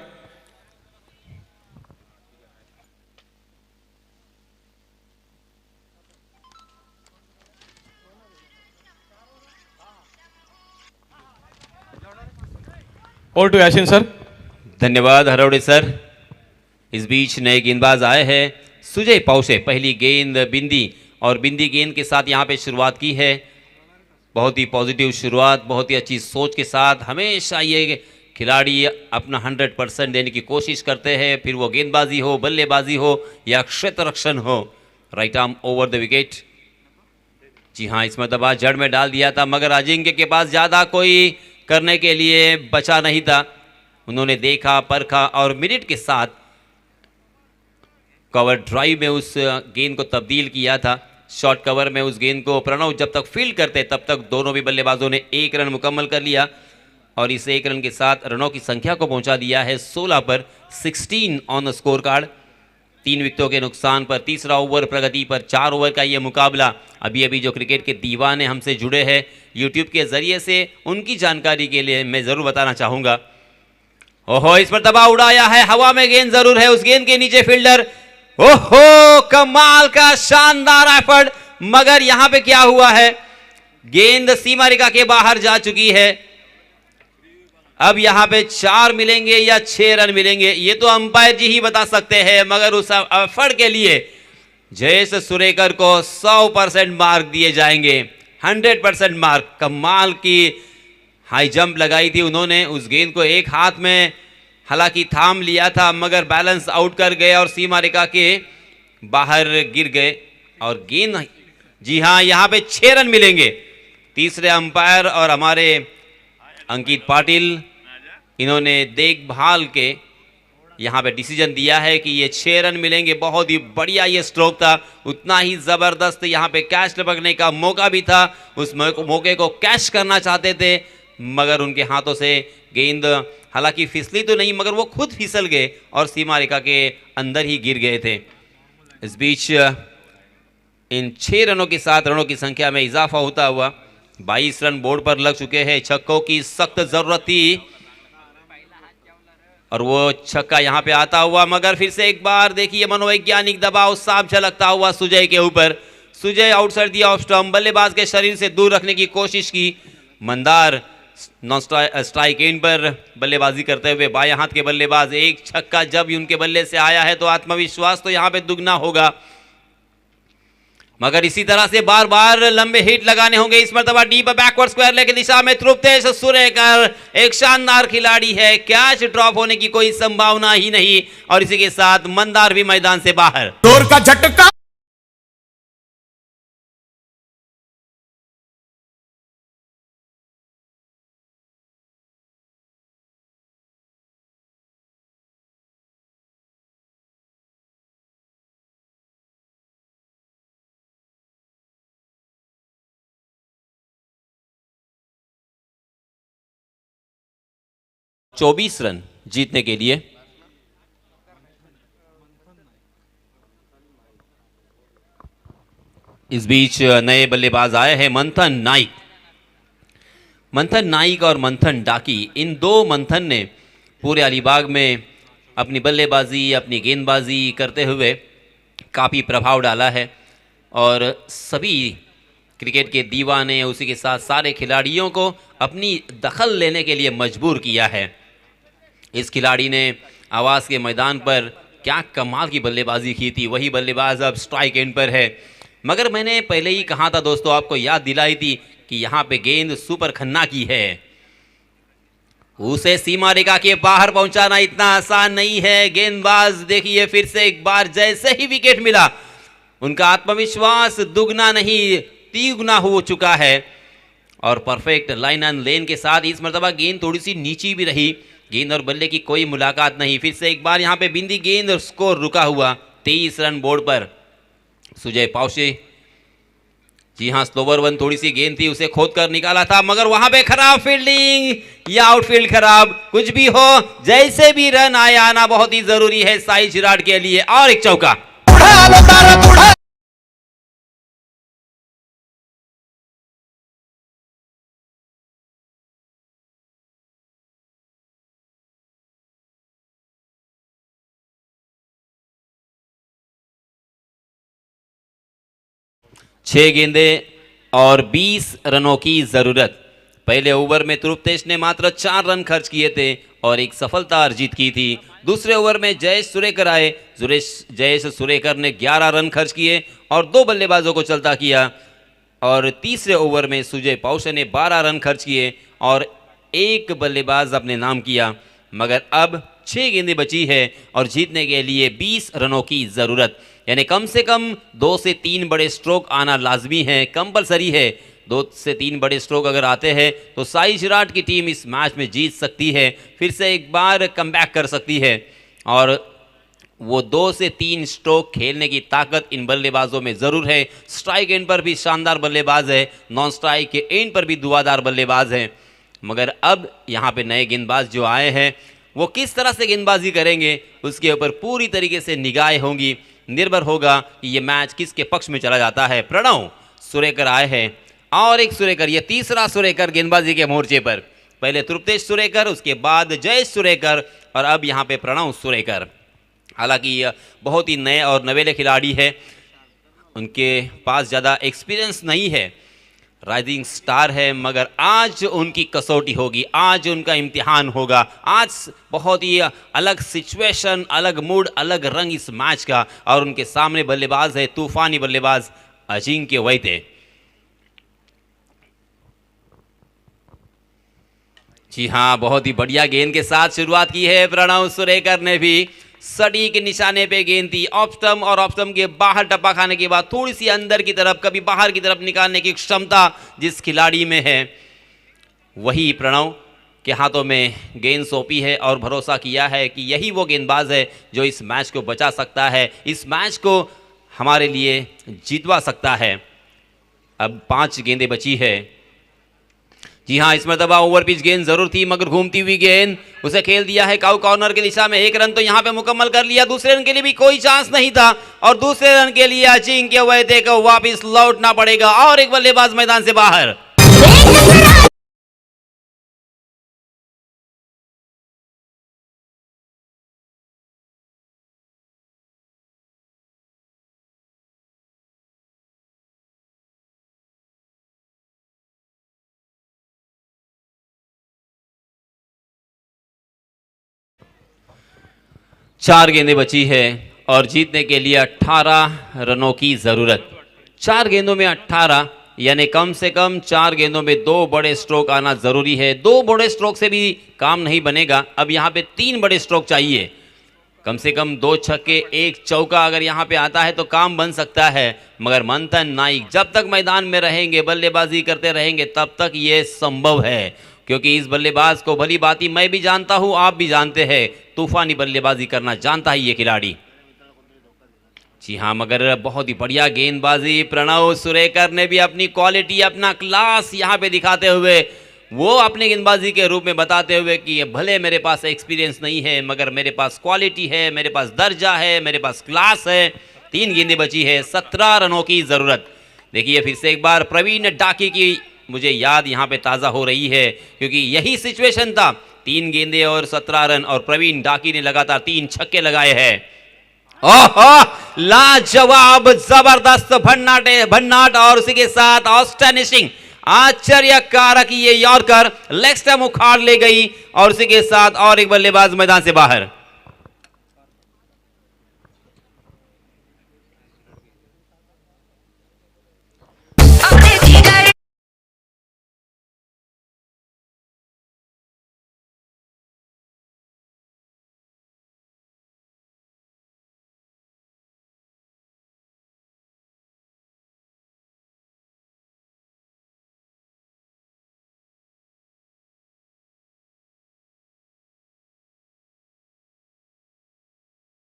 और टू यासिन सर। धन्यवाद हरवड़े सर। इस बीच नए गेंदबाज आए हैं सुजय पाउसे। पहली गेंद बिंदी और बिंदी गेंद के साथ यहाँ पे शुरुआत की है। बहुत ही पॉजिटिव शुरुआत, बहुत ही अच्छी सोच के साथ हमेशा ये खिलाड़ी अपना 100% देने की कोशिश करते हैं, फिर वो गेंदबाजी हो, बल्लेबाजी हो या क्षेत्र रक्षण हो। Right arm over the wicket. जी हाँ, इस मरतबा जड़ में डाल दिया था, मगर अजिंक्य के पास ज़्यादा कोई करने के लिए बचा नहीं था। उन्होंने देखा, परखा और मिनट के साथ कवर ड्राइव में उस गेंद को तब्दील किया था। शॉर्ट कवर में उस गेंद को प्रणव जब तक फील्ड करते तब तक दोनों भी बल्लेबाजों ने 1 रन मुकम्मल कर लिया। और इस 1 रन के साथ रनों की संख्या को पहुंचा दिया है 16 पर, 16 ऑन द स्कोर कार्ड। 3 विकेटों के नुकसान पर तीसरा ओवर प्रगति पर। 4 ओवर का ये मुकाबला। अभी अभी जो क्रिकेट के दीवाने हमसे जुड़े हैं यूट्यूब के जरिए से, उनकी जानकारी के लिए मैं ज़रूर बताना चाहूँगा। ओहो, इस पर दबाव उड़ाया है, हवा में गेंद जरूर है, उस गेंद के नीचे फील्डर। ओहो, कमाल का शानदार एफर्ट, मगर यहां पे क्या हुआ है, गेंद सीमा रेखा के बाहर जा चुकी है। अब यहां पे 4 मिलेंगे या 6 रन मिलेंगे ये तो अंपायर जी ही बता सकते हैं, मगर उस एफर्ट के लिए जयेश सुरेकर को 100% मार्क दिए जाएंगे, 100% मार्क। कमाल की हाई जंप लगाई थी उन्होंने, उस गेंद को एक हाथ में हालांकि थाम लिया था, मगर बैलेंस आउट कर गए और सीमा रेखा के बाहर गिर गए। और गेंद, जी हां, यहां पे 6 रन मिलेंगे। तीसरे अंपायर और हमारे अंकित पाटिल, इन्होंने देखभाल के यहां पे डिसीजन दिया है कि ये 6 रन मिलेंगे। बहुत ही बढ़िया ये स्ट्रोक था, उतना ही जबरदस्त यहां पे कैच टपकने का मौका भी था। उस मौके को कैच करना चाहते थे, मगर उनके हाथों से गेंद हालांकि फिसली तो नहीं, मगर वो खुद फिसल गए और सीमा रेखा के अंदर ही गिर गए थे। इस बीच इन 6 रनों के साथ रनों की संख्या में इजाफा होता हुआ 22 रन बोर्ड पर लग चुके हैं। छक्कों की सख्त जरूरत थी और वो छक्का यहां पे आता हुआ, मगर फिर से एक बार देखिए मनोवैज्ञानिक दबाव साफ झलकता हुआ सुजय के ऊपर। Sujay outside the off stump, बल्लेबाज के शरीर से दूर रखने की कोशिश की। मंदार नॉन स्ट्राइक एंड पर बल्लेबाजी करते हुए बाएं हाथ के बल्लेबाज, एक छक्का जब उनके बल्ले से आया है तो आत्मविश्वास तो यहां पे दुगना होगा, मगर इसी तरह से बार बार लंबे हिट लगाने होंगे। इस मरतबा डीप बैकवर्ड स्क्वायर लेग की दिशा में तृप्तेश सुरेकर एक शानदार खिलाड़ी है, कैच ड्रॉप होने की कोई संभावना ही नहीं। और इसी के साथ मंदार भी मैदान से बाहर। जोर का झटका। चौबीस रन जीतने के लिए। इस बीच नए बल्लेबाज आए हैं मंथन नाइक। मंथन नाइक और मंथन डाकी, इन दो मंथन ने पूरे अलीबाग में अपनी बल्लेबाजी, अपनी गेंदबाजी करते हुए काफ़ी प्रभाव डाला है और सभी क्रिकेट के दीवाने, उसी के साथ सारे खिलाड़ियों को अपनी दखल लेने के लिए मजबूर किया है। इस खिलाड़ी ने आवाज़ के मैदान पर क्या कमाल की बल्लेबाजी की थी, वही बल्लेबाज अब स्ट्राइक एंड पर है। मगर मैंने पहले ही कहा था दोस्तों, आपको याद दिलाई थी कि यहाँ पे गेंद सुपर खन्ना की है, उसे सीमा रेखा के बाहर पहुंचाना इतना आसान नहीं है। गेंदबाज देखिए फिर से एक बार जैसे ही विकेट मिला, उनका आत्मविश्वास दुगना नहीं तिगुना हो चुका है और परफेक्ट लाइन एंड लेन के साथ इस मर्तबा गेंद थोड़ी सी नीची भी रही। गेंद और बल्ले की कोई मुलाकात नहीं। फिर से एक बार यहां पे बिंदी गेंद और स्कोर रुका हुआ। 23 रन बोर्ड पर। सुजय पाउशे, जी हां, स्लोवर वन थोड़ी सी गेंद थी, उसे खोद कर निकाला था, मगर वहां पे खराब फील्डिंग या आउटफील्ड खराब, कुछ भी हो, जैसे भी रन आए आना बहुत ही जरूरी है साई चिराग के लिए। और एक चौका। 6 गेंदे और 20 रनों की जरूरत। पहले ओवर में तृप्तेश ने मात्र 4 रन खर्च किए थे और एक सफलता अर्जित की थी। दूसरे ओवर में जयेश सुरेकर आए। जयेश सुरेकर ने 11 रन खर्च किए और 2 बल्लेबाजों को चलता किया। और तीसरे ओवर में सुजय पाउशे ने 12 रन खर्च किए और 1 बल्लेबाज अपने नाम किया। मगर अब 6 गेंदें बची है और जीतने के लिए 20 रनों की ज़रूरत, यानी कम से कम 2 से 3 बड़े स्ट्रोक आना लाजमी है, कंपलसरी है। 2 से 3 बड़े स्ट्रोक अगर आते हैं तो साई चिराग की टीम इस मैच में जीत सकती है, फिर से एक बार कमबैक कर सकती है। और वो 2 से 3 स्ट्रोक खेलने की ताकत इन बल्लेबाजों में ज़रूर है। स्ट्राइक एंड पर भी शानदार बल्लेबाज है, नॉन स्ट्राइक के एंड पर भी दुआदार बल्लेबाज है। मगर अब यहाँ पे नए गेंदबाज जो आए हैं वो किस तरह से गेंदबाजी करेंगे उसके ऊपर पूरी तरीके से निगाहें होंगी। निर्भर होगा कि ये मैच किसके पक्ष में चला जाता है। प्रणव सुरेकर आए हैं और एक सुरेकर, ये तीसरा सुरेकर गेंदबाजी के मोर्चे पर। पहले तृप्तेश सुरेकर, उसके बाद जयेश सुरेकर और अब यहाँ पे प्रणव सुरेकर। हालांकि ये बहुत ही नए और नवेले खिलाड़ी है, उनके पास ज़्यादा एक्सपीरियंस नहीं है, राइजिंग स्टार है, मगर आज उनकी कसौटी होगी, आज उनका इम्तिहान होगा। आज बहुत ही अलग सिचुएशन, अलग मूड, अलग रंग इस मैच का। और उनके सामने बल्लेबाज है तूफानी बल्लेबाज अजिंक्य वैद्य। जी हाँ, बहुत ही बढ़िया गेंद के साथ शुरुआत की है प्रणव सुरेकर ने भी। सटीक निशाने पे गेंद थी, ऑफ स्टंप और ऑफ स्टंप के बाहर टप्पा खाने के बाद थोड़ी सी अंदर की तरफ, कभी बाहर की तरफ निकालने की क्षमता जिस खिलाड़ी में है वही प्रणव के हाथों में गेंद सौंपी है और भरोसा किया है कि यही वो गेंदबाज है जो इस मैच को बचा सकता है, इस मैच को हमारे लिए जीतवा सकता है। अब 5 गेंदें बची है। जी हाँ, इस मरतबा ओवर पिच गेंद जरूर थी, मगर घूमती हुई गेंद उसे खेल दिया है काउ कॉर्नर की दिशा में। 1 रन तो यहाँ पे मुकम्मल कर लिया, दूसरे रन के लिए भी कोई चांस नहीं था और दूसरे रन के लिए अजिंक्य वैद्य को वापिस लौटना पड़ेगा और एक बल्लेबाज मैदान से बाहर। चार गेंदें बची है और जीतने के लिए 18 रनों की जरूरत। 4 गेंदों में 18, यानी कम से कम 4 गेंदों में 2 बड़े स्ट्रोक आना जरूरी है। 2 बड़े स्ट्रोक से भी काम नहीं बनेगा, अब यहाँ पे 3 बड़े स्ट्रोक चाहिए। कम से कम 2 छक्के 1 चौका अगर यहाँ पे आता है तो काम बन सकता है, मगर मंथन नाइक जब तक मैदान में रहेंगे, बल्लेबाजी करते रहेंगे, तब तक ये संभव है। क्योंकि इस बल्लेबाज को भली बाती मैं भी जानता हूं, आप भी जानते हैं, तूफानी बल्लेबाजी करना जानता है ये खिलाड़ी। जी हाँ, मगर बहुत ही बढ़िया गेंदबाजी प्रणव सुरेकर ने भी अपनी क्वालिटी, अपना क्लास यहाँ पे दिखाते हुए, वो अपनी गेंदबाजी के रूप में बताते हुए कि भले मेरे पास एक्सपीरियंस नहीं है मगर मेरे पास क्वालिटी है, मेरे पास दर्जा है, मेरे पास क्लास है। 3 गेंदें बची है, 17 रनों की जरूरत। देखिए फिर से एक बार प्रवीण डाकी की मुझे याद यहाँ पे ताज़ा हो रही है, क्योंकि यही सिचुएशन था, 3 गेंदें और 17 रन और प्रवीण डाकी ने लगातार 3 छक्के लगाए हैं। ओहो, लाजवाब, जबरदस्त भन्नाट और उसी के साथ ऑस्टनिशिंग, आश्चर्यकारक ये यॉर्कर लेग स्टंप उखाड़ ले गई और उसी के साथ और एक बल्लेबाज मैदान से बाहर।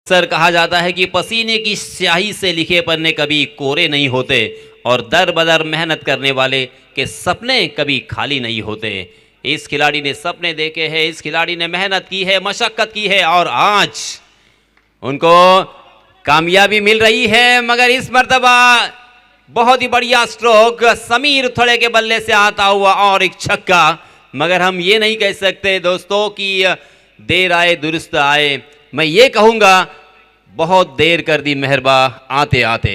अक्सर कहा जाता है कि पसीने की स्याही से लिखे पन्ने कभी कोरे नहीं होते और दर बदर मेहनत करने वाले के सपने कभी खाली नहीं होते। इस खिलाड़ी ने सपने देखे हैं, इस खिलाड़ी ने मेहनत की है, मशक्कत की है और आज उनको कामयाबी मिल रही है। मगर इस मर्तबा बहुत ही बढ़िया स्ट्रोक समीर थोड़े के बल्ले से आता हुआ और एक छक्का। मगर हम ये नहीं कह सकते दोस्तों कि देर आए दुरुस्त आए, मैं ये कहूंगा बहुत देर कर दी मेहरबा आते आते।